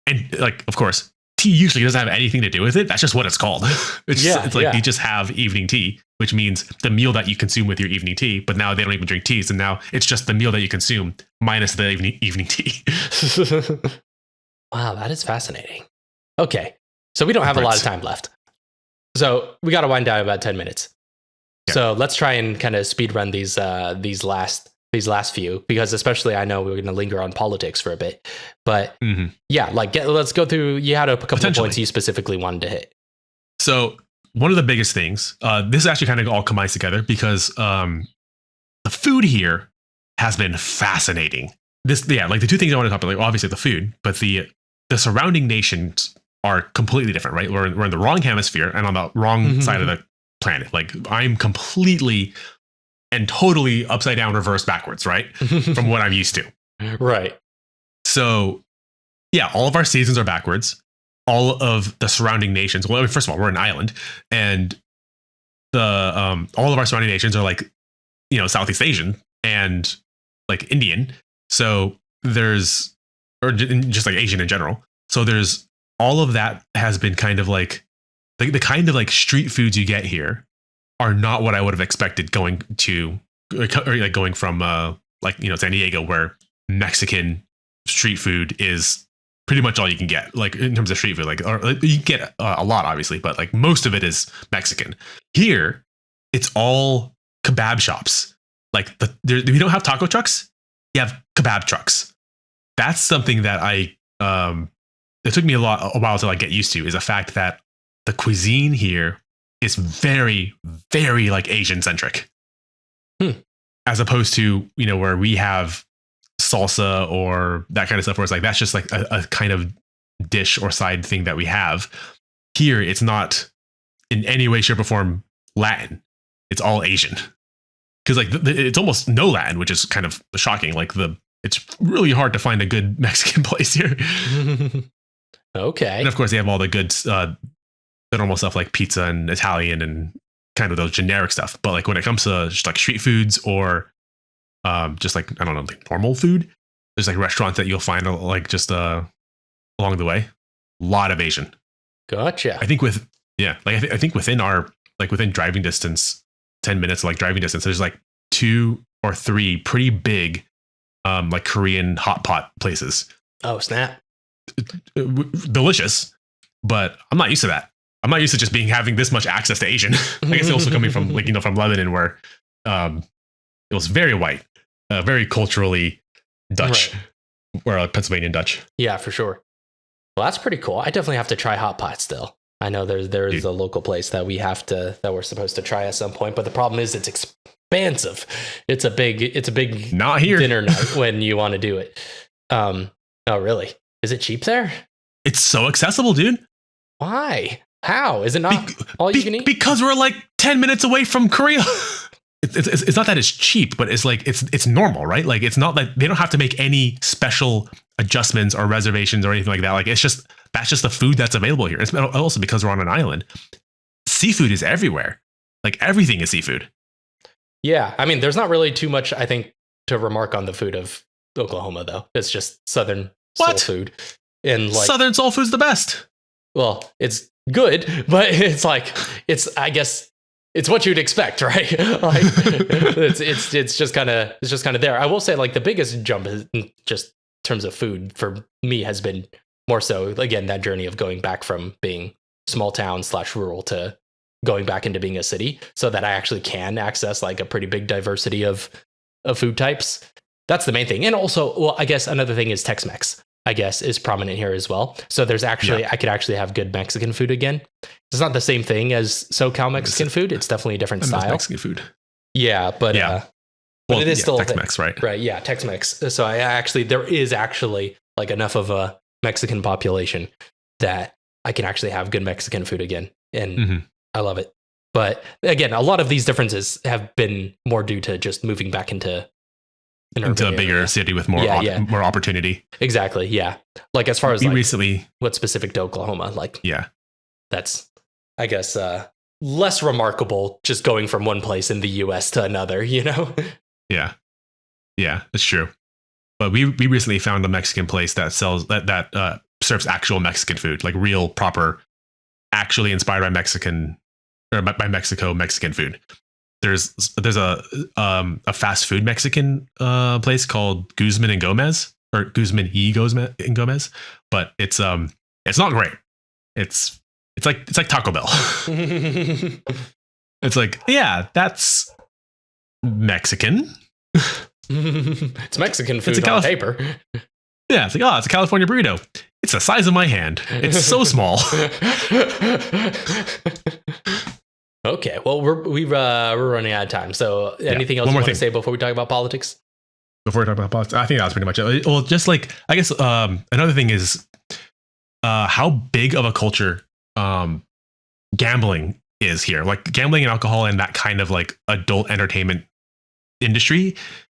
And like, of course, tea usually doesn't have anything to do with it. That's just what it's called. It's like you just have evening tea, which means the meal that you consume with your evening tea. But now they don't even drink tea, so now it's just the meal that you consume minus the evening tea. Wow, that is fascinating. Okay, so we don't have a lot of time left. So we got to wind down about 10 minutes. Yeah. So let's try and kind of speed run these last few, because especially I know we're going to linger on politics for a bit. But yeah, like let's go through. You had a couple of points you specifically wanted to hit. So one of the biggest things, this actually kind of all combines together, because the food here has been fascinating. Like the two things I want to talk about, like obviously the food, but the surrounding nations are completely different, right? We're in the wrong hemisphere and on the wrong side of the planet. Like I'm completely and totally upside down, reverse, backwards, right? From what I'm used to. Right. So yeah, all of our seasons are backwards. All of the surrounding nations. Well, I mean, first of all, we're an island, and the all of our surrounding nations are like, Southeast Asian and like Indian. So or just like Asian in general. So there's all of that has been kind of like the kind of like street foods you get here are not what I would have expected going from San Diego, where Mexican street food is pretty much all you can get, like in terms of street food. Like you get a lot, obviously, but like most of it is Mexican. Here, it's all kebab shops. Like we don't have taco trucks. You have kebab trucks. That's something that it took me a while to like get used to, is the fact that the cuisine here is very, very like Asian centric, as opposed to, where we have salsa or that kind of stuff, where it's like, that's just like a kind of dish or side thing that we have. Here, it's not in any way, shape or form Latin. It's all Asian. Because like it's almost no Latin, which is kind of shocking. Like it's really hard to find a good Mexican place here. Okay. And of course, they have all the good, the normal stuff like pizza and Italian and kind of those generic stuff. But like when it comes to just like street foods or just like, I don't know, like normal food, there's like restaurants that you'll find like just along the way. A lot of Asian. Gotcha. I think I think within our, like within driving distance, 10 minutes, like driving distance, there's like 2 or 3 pretty big like Korean hot pot places. Oh, snap. Delicious, but I'm not used to that. I'm not used to just having this much access to Asian. I guess also coming from like, from Lebanon, where it was very white, very culturally Dutch, right. Or Pennsylvanian Dutch. Yeah, for sure. Well, that's pretty cool. I definitely have to try hot pot still. I know there's a local place that we're supposed to try at some point, but the problem is it's expansive. It's a big not here dinner night when you want to do it. Oh, really? Is it cheap there? It's so accessible, dude. Why? How? Is it not all you can eat? Because we're like 10 minutes away from Korea. It's not that it's cheap, but it's like it's normal, right? Like it's not like they don't have to make any special adjustments or reservations or anything like that. Like that's just the food that's available here. It's also because we're on an island. seafood is everywhere. Like everything is seafood. Yeah, I mean, there's not really too much, I think, to remark on the food of Oklahoma, though. It's just Southern soul food. And like Southern soul food's the best. Well, it's good, but it's like I guess it's what you'd expect, right? Like it's just kind of there. I will say, like, the biggest jump is just in terms of food for me has been more so, again, that journey of going back from being small town / rural to going back into being a city, so that I actually can access like a pretty big diversity of food types. That's the main thing. And also, well, I guess another thing is Tex-Mex, I guess, is prominent here as well. So there's actually, I could actually have good Mexican food again. It's not the same thing as SoCal Mexican food. It's definitely a different style. Mexican food. Yeah, but well, it is still Tex-Mex, right? Right. Yeah, Tex-Mex. So there is actually like enough of a Mexican population that I can actually have good Mexican food again, and I love it. But again, a lot of these differences have been more due to just moving back into a bigger city with more more opportunity. Exactly. Yeah. Like as far as recently, what's specific to Oklahoma, like that's, I guess, less remarkable just going from one place in the US to another, you know? Yeah, that's true. But we recently found a Mexican place that sells that serves actual Mexican food, like real, proper, actually inspired by Mexican or by Mexican food. There's a fast food Mexican place called Guzman and Gomez, or Guzman and Gomez, but it's not great. It's like Taco Bell. It's like, yeah, that's Mexican. It's Mexican food on paper. Yeah, it's like, it's a California burrito. It's the size of my hand. It's so small. Okay, well, we're running out of time. So anything else you want to say before we talk about politics? Before we talk about politics, I think that's pretty much it. Well, just like, I guess another thing is how big of a culture gambling is here. Like gambling and alcohol and that kind of like adult entertainment industry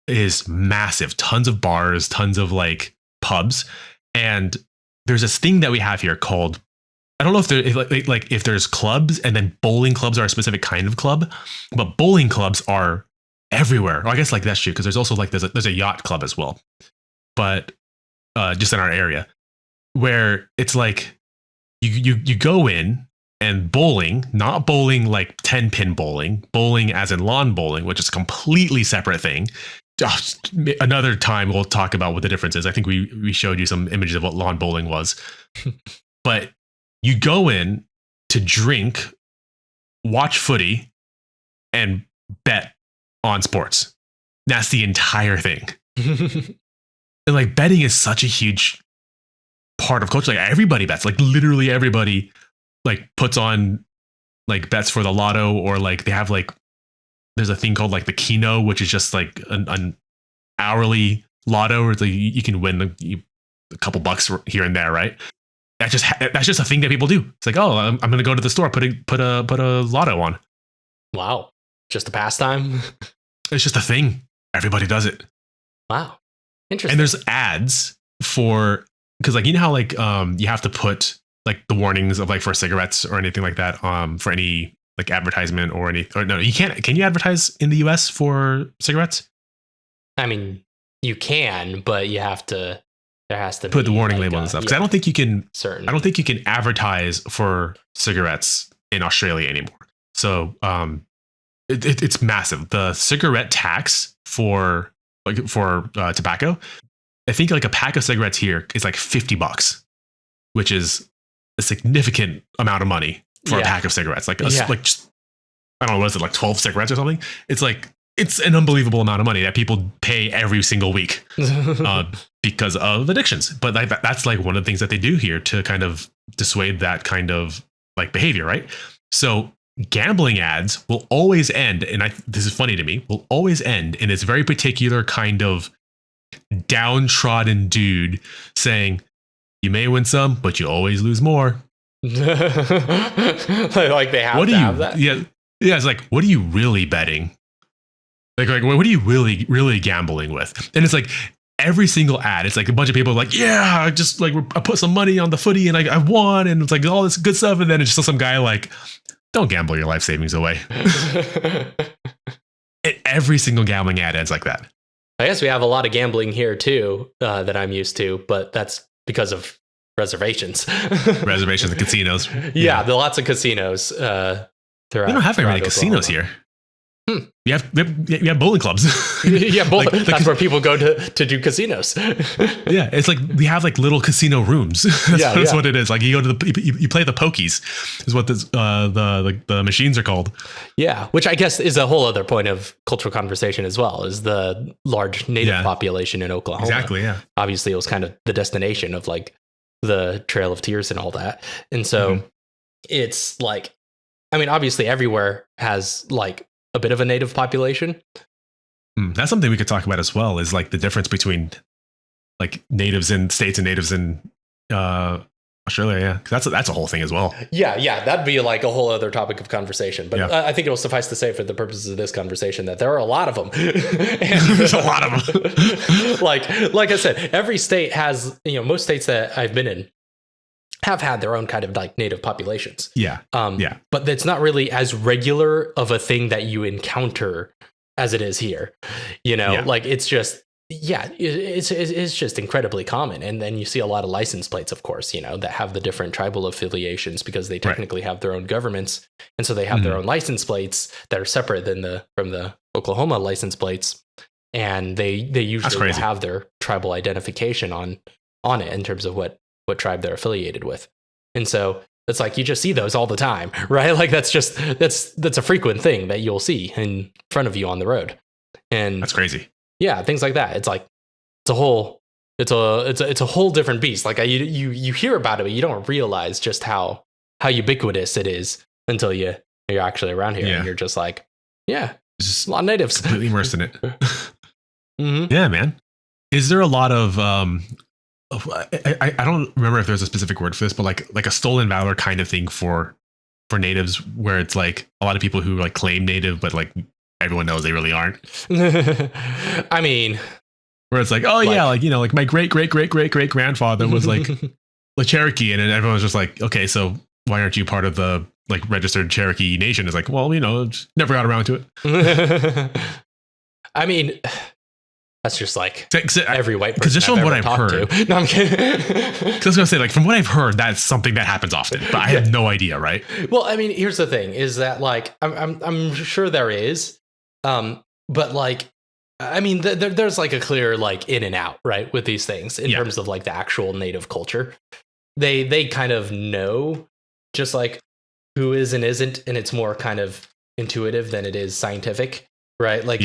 is massive. Tons of bars, tons of like pubs. And there's this thing that we have here called, I don't know if there's clubs, and then bowling clubs are a specific kind of club, but bowling clubs are everywhere. Well, I guess like that's true, because there's also like there's a yacht club as well, but just in our area, where it's like you go in and bowling, not bowling like 10-pin bowling as in lawn bowling, which is a completely separate thing. Another time we'll talk about what the difference is. I think we showed you some images of what lawn bowling was, but you go in to drink, watch footy, and bet on sports. That's the entire thing. And like betting is such a huge part of culture. Like everybody bets. Like literally everybody like puts on like bets for the lotto, or like they have like, there's a thing called like the Keno, which is just like an hourly lotto, where it's like you can win a couple bucks here and there, right? That's just a thing that people do. It's like, oh, I'm going to go to the store, put a lotto on. Wow, just a pastime. It's just a thing. Everybody does it. Wow, interesting. And there's ads for, because like, you know how like you have to put like the warnings of like for cigarettes or anything like that for any like advertisement or any, or no, you can't. Can you advertise in the US for cigarettes? I mean, you can, but you have to. There has to put the warning label and stuff, because I don't think you can. Certain. I don't think you can advertise for cigarettes in Australia anymore. So it's massive. The cigarette tax for tobacco, I think like a pack of cigarettes here is like $50, which is a significant amount of money for a pack of cigarettes. Like just, I don't know, what is it, like 12 cigarettes or something? It's an unbelievable amount of money that people pay every single week because of addictions. But that's like one of the things that they do here to kind of dissuade that kind of like behavior, right? So gambling ads will always end, and this is funny to me, will always end in this very particular kind of downtrodden dude saying, you may win some, but you always lose more. Like they have to have that. Yeah, it's like, what are you really betting? Like what are you really gambling with? And it's like every single ad, it's like a bunch of people are like, yeah, just like I put some money on the footy and I won, and it's like all this good stuff, and then it's just some guy like, don't gamble your life savings away. Every single gambling ad ends like that. I guess we have a lot of gambling here too that I'm used to, but that's because of reservations. Reservations and casinos. Yeah, there are lots of casinos. We don't have very many casinos here. You have bowling clubs. Yeah, that's where people go to do casinos. Yeah, it's like we have like little casino rooms. That's what it is. Like you go to you play the pokies, is what the machines are called. Yeah, which I guess is a whole other point of cultural conversation as well, is the large native population in Oklahoma. Exactly. Yeah. Obviously, it was kind of the destination of like the Trail of Tears and all that, and so it's like, I mean, obviously everywhere has like a bit of a native population. That's something we could talk about as well, is like the difference between like natives in states and natives in Australia. Yeah, that's a whole thing as well. Yeah, that'd be like a whole other topic of conversation. But I think it'll suffice to say, for the purposes of this conversation, that there are a lot of them. There's a lot of them. like I said, every state has, most states that I've been in have had their own kind of like native populations. Yeah. But it's not really as regular of a thing that you encounter as it is here. Like it's just, it's just incredibly common. And then you see a lot of license plates, of course, that have the different tribal affiliations, because they technically have their own governments. And so they have their own license plates that are separate from the Oklahoma license plates. And they usually will have their tribal identification on it in terms of what tribe they're affiliated with. And so it's like, you just see those all the time, right? Like that's a frequent thing that you'll see in front of you on the road. And that's crazy. Yeah, things like that. It's like, it's a whole different beast. Like you hear about it, but you don't realize just how ubiquitous it is until you're actually around here, and you're just like, just a lot of natives completely immersed in it. Yeah, man. Is there a lot of I don't remember if there's a specific word for this, but like a stolen valor kind of thing for natives, where it's like a lot of people who like claim native, but like everyone knows they really aren't. I mean, where it's like, oh yeah, like my great grandfather was like a Cherokee, and then everyone's just like, okay, so why aren't you part of the like registered Cherokee nation? It's like, well, just never got around to it. I mean, that's just like every white person. Because just from what I've heard, no, I'm kidding. I was gonna say, like, from what I've heard, that's something that happens often, but I have no idea, right? Well, I mean, here's the thing: is that like I'm sure there is, but like, I mean, there's like a clear like in and out, right, with these things in terms of like the actual native culture. They kind of know just like who is and isn't, and it's more kind of intuitive than it is scientific, right? Like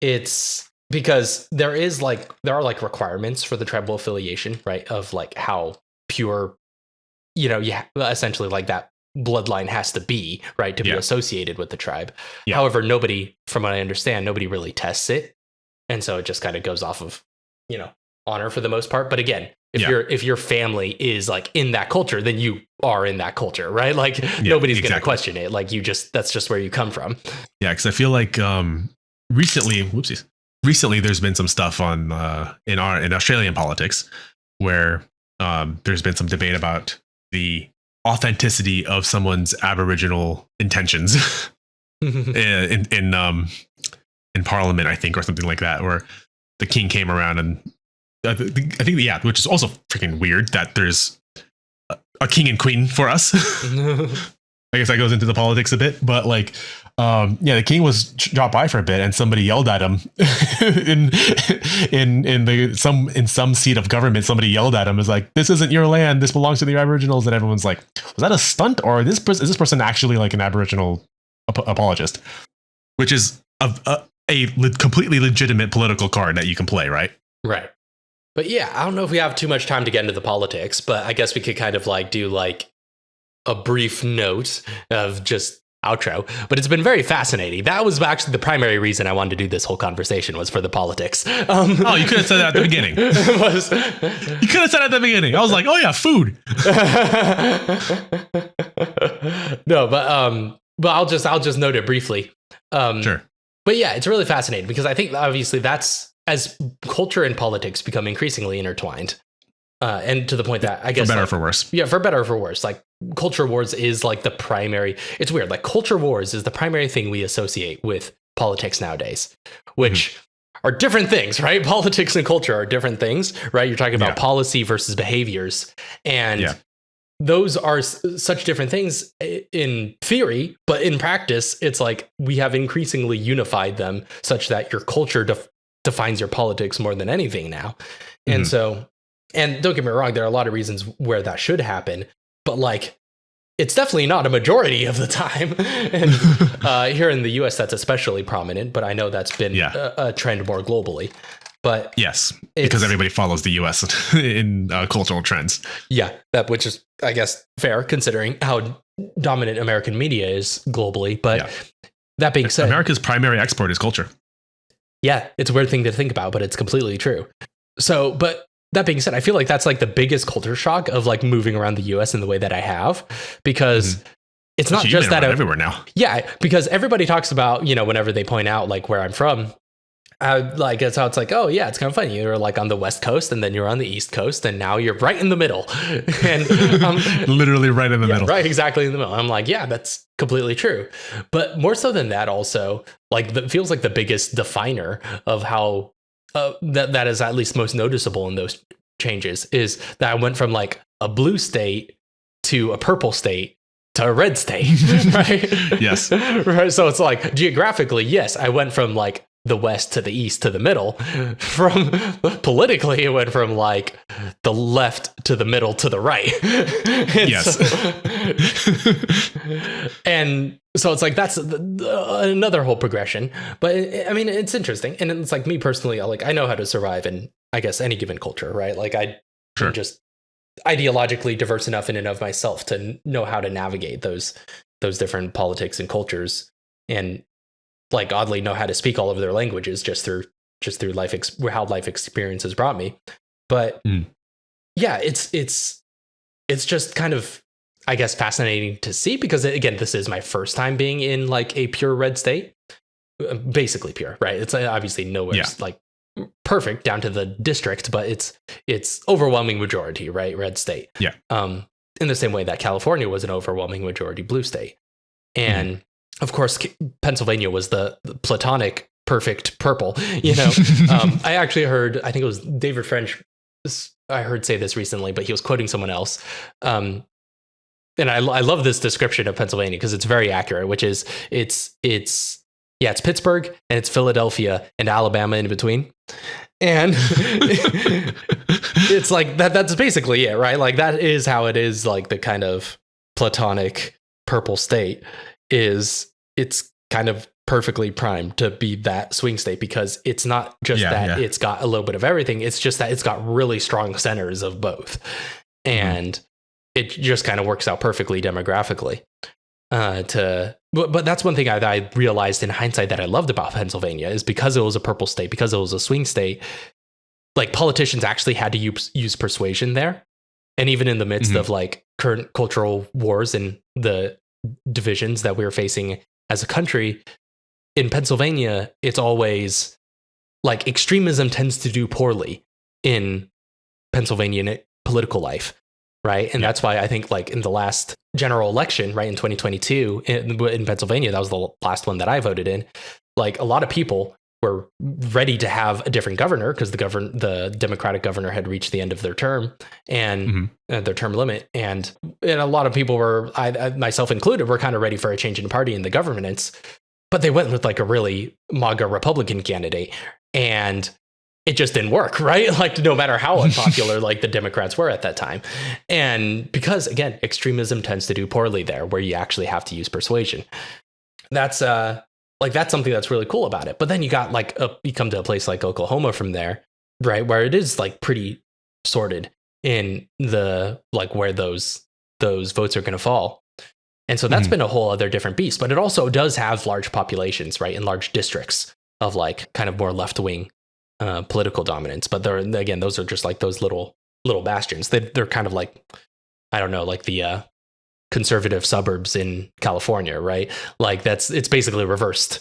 it's because there are like requirements for the tribal affiliation, right? Of like how pure, essentially like that bloodline has to be, right, to be associated with the tribe. However, nobody, from what I understand, nobody really tests it, and so it just kind of goes off of honor for the most part. But again, if your family is like in that culture, then you are in that culture, right? Like nobody's going to question it. Like that's just where you come from. Yeah, because I feel like recently there's been some stuff on in Australian politics where there's been some debate about the authenticity of someone's Aboriginal intentions in Parliament, I think, or something like that, where the king came around, and I think which is also freaking weird that there's a king and queen for us. I guess that goes into the politics a bit, but like, the king was dropped by for a bit, and somebody yelled at him in some seat of government. Somebody yelled at him, was like, "This isn't your land. This belongs to the Aboriginals." And everyone's like, "Was that a stunt, or is this person actually like an Aboriginal apologist?" Which is a completely legitimate political card that you can play, right? Right. But yeah, I don't know if we have too much time to get into the politics, but I guess we could kind of like do like a brief note of just outro. But it's been very fascinating. That was actually the primary reason I wanted to do this whole conversation, was for the politics. You could have said that at the beginning. You could have said it at the beginning. I was like, oh yeah, food. No, but I'll just note it briefly. Sure. But yeah, it's really fascinating, because I think obviously that's, as culture and politics become increasingly intertwined, And to the point that I guess for better like, or for worse. Yeah, for better or for worse. Like culture wars is like the primary. It's weird. Like culture wars is the primary thing we associate with politics nowadays, which are different things, right? Politics and culture are different things, right? You're talking about policy versus behaviors, and those are such different things in theory, but in practice, it's like we have increasingly unified them such that your culture defines your politics more than anything now. And so, and don't get me wrong, there are a lot of reasons where that should happen, but like, it's definitely not a majority of the time. And here in the US, that's especially prominent, but I know that's been a trend more globally. But yes, because everybody follows the US in cultural trends. Yeah, which is, I guess, fair considering how dominant American media is globally. But that being said, America's primary export is culture. Yeah, it's a weird thing to think about, but it's completely true. So, but that being said, I feel like that's like the biggest culture shock of like moving around the US in the way that I have, because it's not just that everywhere now. Yeah, because everybody talks about, you know, whenever they point out like where I'm from, like that's how it's like, oh yeah, it's kind of funny. You're like on the West Coast and then you're on the East Coast and now you're right in the middle. And literally right in the middle. Right, exactly in the middle. I'm like, yeah, that's completely true. But more so than that, also, like it feels like the biggest definer of how that is at least most noticeable in those changes is that I went from like a blue state to a purple state to a red state, right? Yes. Right. So it's like geographically, yes, I went from like the west to the east to the middle. From politically, it went from like the left to the middle to the right. Yes. And so it's like that's another whole progression. But I mean, it's interesting, and it's like me personally, I know how to survive in, I guess, any given culture, right? Like I'm just ideologically diverse enough in and of myself to know how to navigate those different politics and cultures, and like oddly know how to speak all of their languages just through how life experience has brought me. But yeah, it's just kind of, I guess, fascinating to see, because again, this is my first time being in like a pure red state, basically pure, right? It's obviously nowhere like perfect down to the district, but it's overwhelming majority, right? Red state. Yeah. In the same way that California was an overwhelming majority blue state. And of course, Pennsylvania was the platonic perfect purple, you know. I actually heard, I think it was David French, I heard say this recently, but he was quoting someone else. And I love this description of Pennsylvania because it's very accurate, which is it's Pittsburgh and it's Philadelphia and Alabama in between. And it's like that's basically it, right? Like that is how it is, like the kind of platonic purple state is, it's kind of perfectly primed to be that swing state, because it's not just it's got a little bit of everything. It's just that it's got really strong centers of both. And it just kind of works out perfectly demographically. But that's one thing I realized in hindsight that I loved about Pennsylvania is because it was a purple state, because it was a swing state, like politicians actually had to use persuasion there. And even in the midst of like current cultural wars and the divisions that we're facing as a country, in Pennsylvania, it's always like extremism tends to do poorly in Pennsylvania political life. Right. And that's why I think like in the last general election, right, in 2022 in Pennsylvania, that was the last one that I voted in. Like a lot of people were ready to have a different governor because the Democratic governor had reached the end of their term and their term limit. And a lot of people were, I myself included, were kind of ready for a change in party in the governance. But they went with like a really MAGA Republican candidate. And it just didn't work, right? Like no matter how unpopular like the Democrats were at that time. And because again, extremism tends to do poorly there, where you actually have to use persuasion. That's something that's really cool about it. But then you got like you come to a place like Oklahoma from there, right, where it is like pretty sorted in the like where those votes are going to fall. And so that's been a whole other different beast. But it also does have large populations, right, in large districts of like kind of more left wing political dominance. But those are just like those little bastions. They're kind of like, I don't know, like the conservative suburbs in California, right? Like it's basically reversed.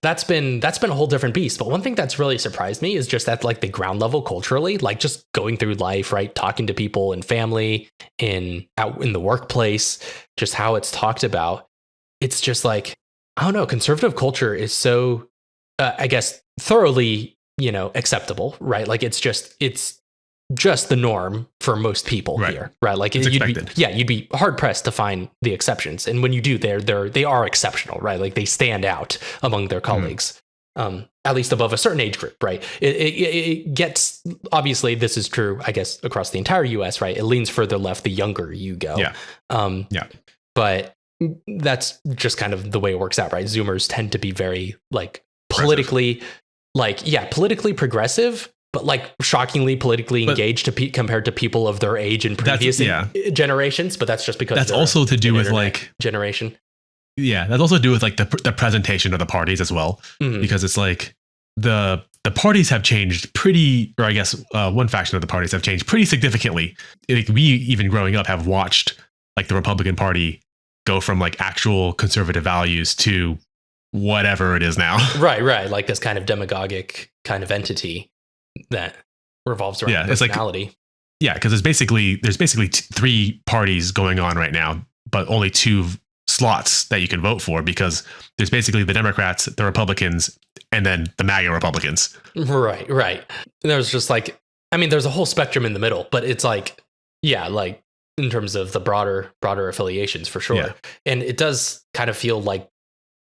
That's been a whole different beast. But one thing that's really surprised me is just at like the ground level culturally, like just going through life, right? Talking to people in family, out in the workplace, just how it's talked about. It's just like, I don't know, conservative culture is so, I guess, thoroughly, acceptable, right? Like it's just the norm for most people here, right? Like you'd be hard pressed to find the exceptions. And when you do, they are exceptional, right? Like they stand out among their colleagues, at least above a certain age group, right? It gets, obviously this is true, I guess, across the entire US, right? It leans further left the younger you go. But that's just kind of the way it works out, right? Zoomers tend to be very like politically, politically progressive, but like shockingly politically engaged compared to people of their age in previous generations. But that's just because that's also to do with like generation. Yeah, that's also to do with like the presentation of the parties as well, because it's like the parties have changed or I guess one faction of the parties have changed pretty significantly. Like we, even growing up, have watched like the Republican Party go from like actual conservative values to whatever it is now. Right. Like this kind of demagogic kind of entity that revolves around personality. Because there's basically three parties going on right now, but only two slots that you can vote for, because there's basically the Democrats, the Republicans, and then the MAGA Republicans. Right. There's just like, I mean, there's a whole spectrum in the middle, but it's like, like in terms of the broader affiliations for sure. Yeah. And it does kind of feel like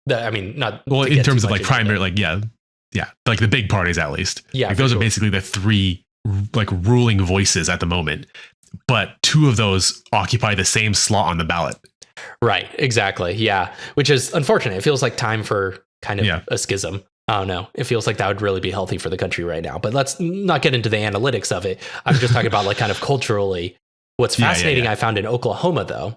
that. I mean, not in terms of like primary, like the big parties at least. Yeah, like those are basically the three like ruling voices at the moment, but two of those occupy the same slot on the ballot. Right, exactly. Yeah, which is unfortunate. It feels like time for kind of a schism. I don't know. It feels like that would really be healthy for the country right now. But let's not get into the analytics of it. I'm just talking about like kind of culturally. What's fascinating I found in Oklahoma, though,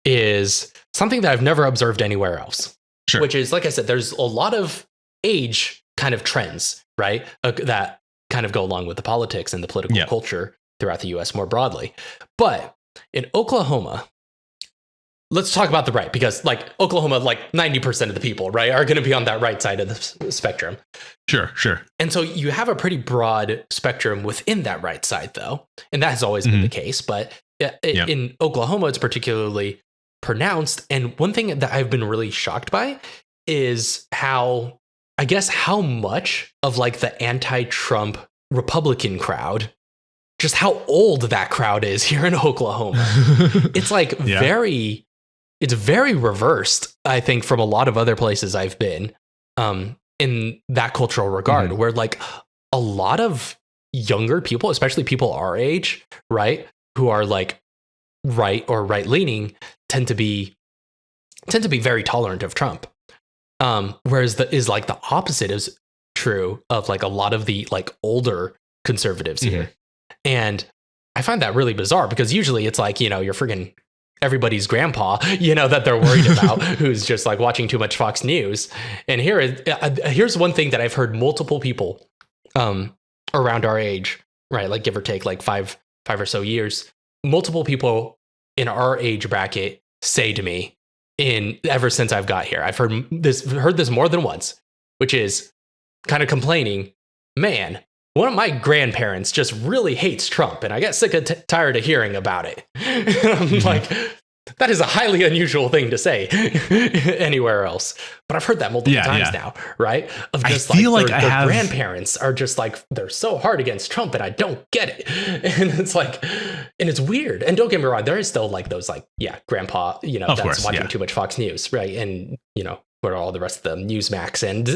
is something that I've never observed anywhere else. Sure. Which is, like I said, there's a lot of age kind of trends, right? That kind of go along with the politics and the political culture throughout the US more broadly. But in Oklahoma, let's talk about the right, because like Oklahoma, like 90% of the people, right, are going to be on that right side of the spectrum. Sure. And so you have a pretty broad spectrum within that right side, though. And that has always been the case. But in Oklahoma, it's particularly pronounced. And one thing that I've been really shocked by is how much of like the anti-Trump Republican crowd, just how old that crowd is here in Oklahoma. It's like it's very reversed, I think, from a lot of other places I've been in that cultural regard, where like a lot of younger people, especially people our age, right, who are like right or right leaning, tend to be very tolerant of Trump. Whereas the opposite is true of like a lot of the like older conservatives here. And I find that really bizarre, because usually it's like, you're friggin' everybody's grandpa, that they're worried about, who's just like watching too much Fox News. And here's one thing that I've heard multiple people around our age, right, like give or take like five or so years, multiple people in our age bracket say to me ever since I've got here, I've heard this more than once, which is kind of complaining, man, one of my grandparents just really hates Trump, and I got sick and tired of hearing about it. I'm like, that is a highly unusual thing to say anywhere else. But I've heard that multiple times now, right? Of just their grandparents are just like, they're so hard against Trump, and I don't get it. And it's like, and it's weird. And don't get me wrong, there is still like those like, grandpa, that's watching too much Fox News, right? And, what are all the rest of them, Newsmax and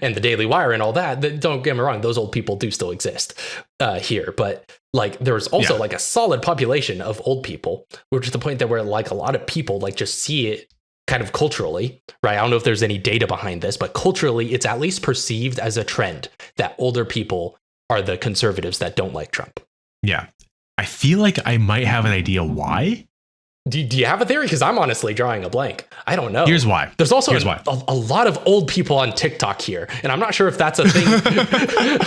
and the Daily Wire and all that. Don't get me wrong, those old people do still exist here. But like there's also like a solid population of old people, which is the point that where like a lot of people like just see it kind of culturally, right? I don't know if there's any data behind this, but culturally it's at least perceived as a trend that older people are the conservatives that don't like Trump. Yeah. I feel like I might have an idea why. Do you have a theory? Because I'm honestly drawing a blank. I don't know. Here's why. There's also a lot of old people on TikTok here, and I'm not sure if that's a thing.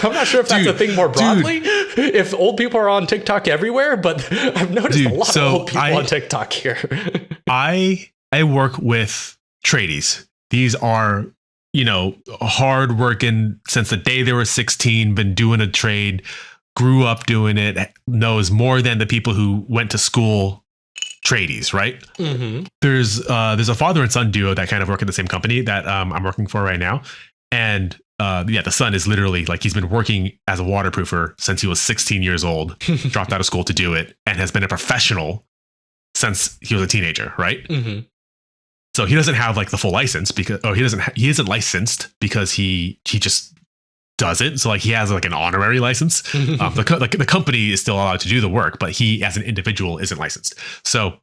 I'm not sure if that's a thing more broadly. If old people are on TikTok everywhere, but I've noticed a lot of old people on TikTok here. I work with tradies. These are, hard working since the day they were 16, been doing a trade, grew up doing it, knows more than the people who went to school. Tradies, right? Mm-hmm. There's a father and son duo that kind of work at the same company that I'm working for right now, and the son is literally like he's been working as a waterproofer since he was 16 years old, dropped out of school to do it, and has been a professional since he was a teenager, right? Mm-hmm. So he doesn't have like the full license because he isn't licensed because he just does it. So like he has like an honorary license. The company is still allowed to do the work, but he as an individual isn't licensed. So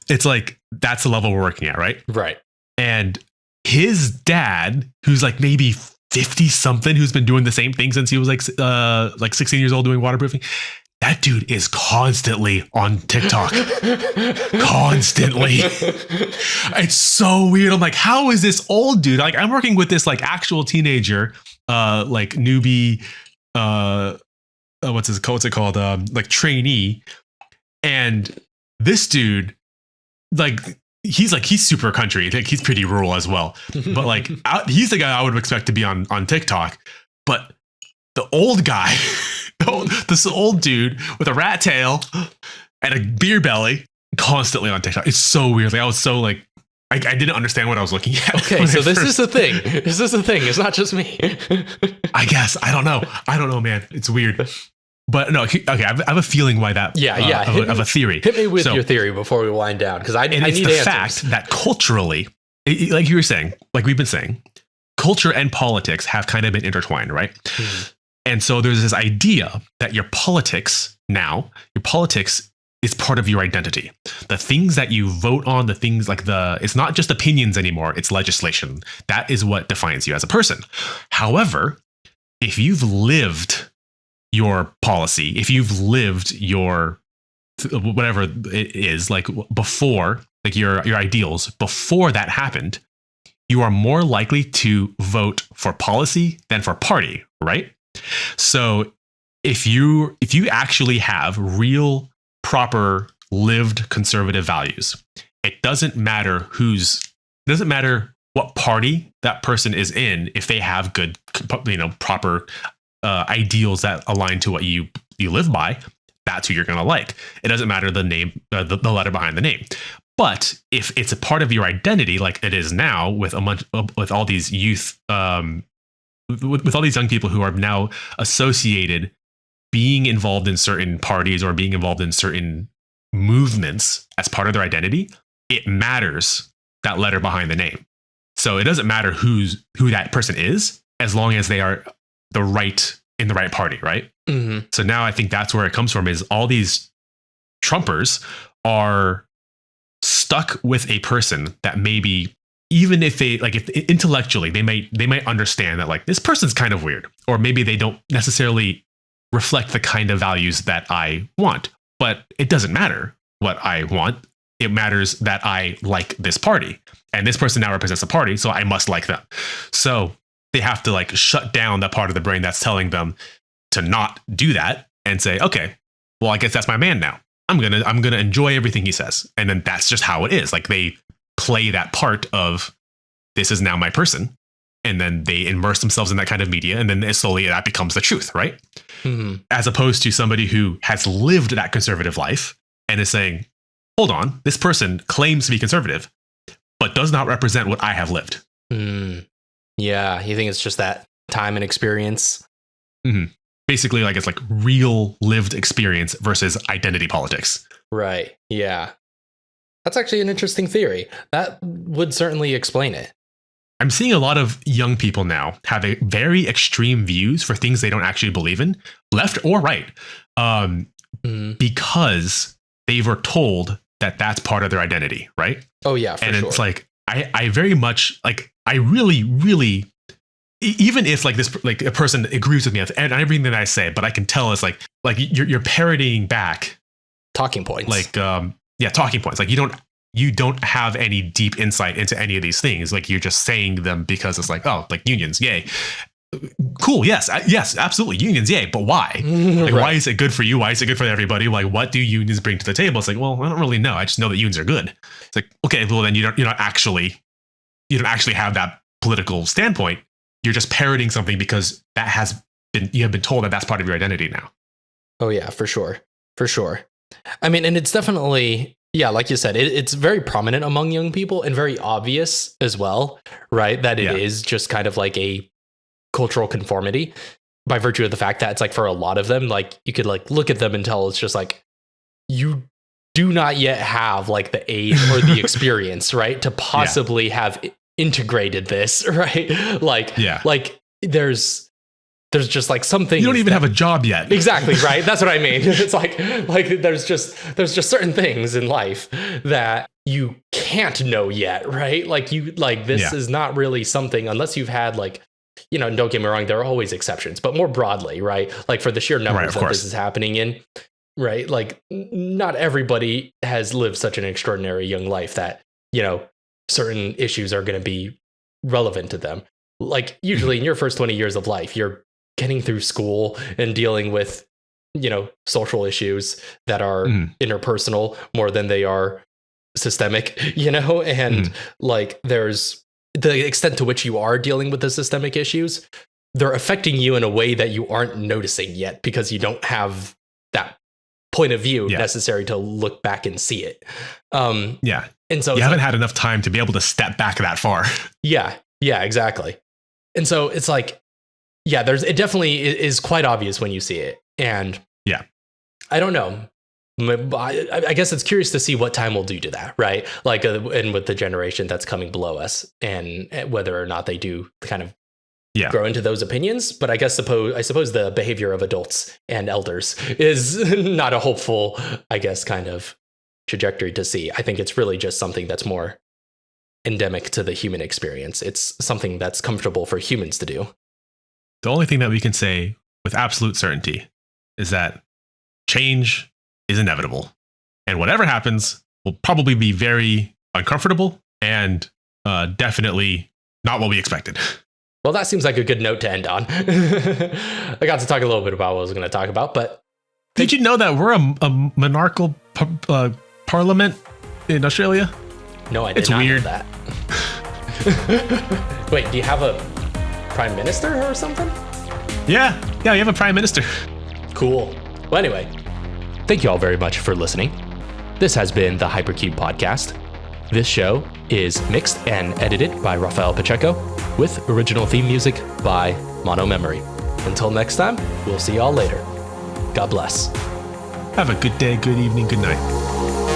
it's like that's the level we're working at, right? Right. And his dad, who's like maybe 50 something, who's been doing the same thing since he was like 16 years old doing waterproofing. That dude is constantly on TikTok. Constantly. It's so weird. I'm like, how is this old dude? Like, I'm working with this like actual teenager, like newbie, what's it called? Like trainee. And this dude, like, he's super country. Like, he's pretty rural as well. But like, he's the guy I would expect to be on TikTok. But the old guy, this old dude with a rat tail and a beer belly, constantly on TikTok. It's so weird. Like, I was so like, I didn't understand what I was looking at. Okay, so this is the thing. This is the thing. It's not just me. I guess. I don't know, man. It's weird. But no, okay, I have a feeling why that. Yeah. I have a theory. Hit me with your theory before we wind down, because I need answers. It's the fact that culturally, like you were saying, like we've been saying, culture and politics have kind of been intertwined, right? Mm. And so there's this idea that your politics is part of your identity. The things that you vote on, the things like it's not just opinions anymore, it's legislation. That is what defines you as a person. However, if you've lived your policy, if you've lived your whatever it is, like before, like your ideals, before that happened, you are more likely to vote for policy than for party, right? So if you actually have real, proper, lived conservative values, it doesn't matter what party that person is in if they have good, proper ideals that align to what you live by. That's who you're going to like. It doesn't matter the name, the letter behind the name. But if it's a part of your identity, like it is now with with all these youth, with all these young people who are now associated being involved in certain parties or being involved in certain movements as part of their identity, it matters that letter behind the name. So it doesn't matter who that person is, as long as they are in the right party, right? Mm-hmm. So now I think that's where it comes from, is all these Trumpers are stuck with a person that maybe, even if if intellectually they might understand that like this person's kind of weird, or maybe they don't necessarily reflect the kind of values that I want, but it doesn't matter what I want. It matters that I like this party, and this person now represents a party, so I must like them. So they have to like shut down that part of the brain that's telling them to not do that and say, okay, well, I guess that's my man now. I'm gonna enjoy everything he says, and then that's just how it is. Like they play that part of this is now my person, and then they immerse themselves in that kind of media, and then slowly that becomes the truth, right? Mm-hmm. As opposed to somebody who has lived that conservative life and is saying, hold on, this person claims to be conservative, but does not represent what I have lived. Mm. Yeah, you think it's just that time and experience? Mm-hmm. Basically, like it's like real lived experience versus identity politics. Right. Yeah. That's actually an interesting theory. That would certainly explain it. I'm seeing a lot of young people now have a very extreme views for things they don't actually believe in, left or right, because they were told that that's part of their identity, right? Oh, yeah, for sure. And it's like, I very much, like, I really, really, even if like this, like a person agrees with me and everything that I say, but I can tell it's like you're parroting back talking points. Like, talking points. Like you don't have any deep insight into any of these things. Like you're just saying them because it's like, oh, like unions, yay. Cool. Yes, absolutely. Unions, yay. But why? Like, right. Why is it good for you? Why is it good for everybody? Like, what do unions bring to the table? It's like, well, I don't really know. I just know that unions are good. It's like, okay, well then you don't actually have that political standpoint. You're just parroting something because you have been told that that's part of your identity now. Oh yeah, for sure. I mean, and it's definitely, yeah, like you said, it's very prominent among young people and very obvious as well, right? That it is just kind of like a cultural conformity by virtue of the fact that it's like for a lot of them, like you could like look at them and tell it's just like you do not yet have like the age or the experience, right, to possibly have integrated this, right? Like there's just like something you don't even have a job yet. Exactly, right? That's what I mean. It's like there's just certain things in life that you can't know yet, right? Like this is not really something unless you've had like, you know, don't get me wrong, there are always exceptions, but more broadly, right? Like for the sheer numbers that this is happening in, right? Like not everybody has lived such an extraordinary young life that, you know, certain issues are going to be relevant to them. Like usually in your first 20 years of life, you're getting through school and dealing with, you know, social issues that are interpersonal more than they are systemic, you know, and like there's the extent to which you are dealing with the systemic issues, they're affecting you in a way that you aren't noticing yet because you don't have that point of view necessary to look back and see it. And so you haven't had enough time to be able to step back that far. Yeah, exactly. And so it's like, it definitely is quite obvious when you see it. And I don't know. I guess it's curious to see what time will do to that, right? Like, and with the generation that's coming below us, and whether or not they do kind of grow into those opinions. But I suppose the behavior of adults and elders is not a hopeful, I guess, kind of trajectory to see. I think it's really just something that's more endemic to the human experience. It's something that's comfortable for humans to do. The only thing that we can say with absolute certainty is that change is inevitable, and whatever happens will probably be very uncomfortable and definitely not what we expected. Well, that seems like a good note to end on. I got to talk a little bit about what I was going to talk about, but did you know that we're a monarchical parliament in Australia? No, I did not know that. Wait, do you have a prime minister or something? Yeah, you have a prime minister. Cool. Well, anyway, thank you all very much for listening. This has been the Hypercube podcast. This show is mixed and edited by Raphael Pacheco with original theme music by Mono Memory. Until next time, we'll see y'all later. God bless. Have a good day, good evening, good night.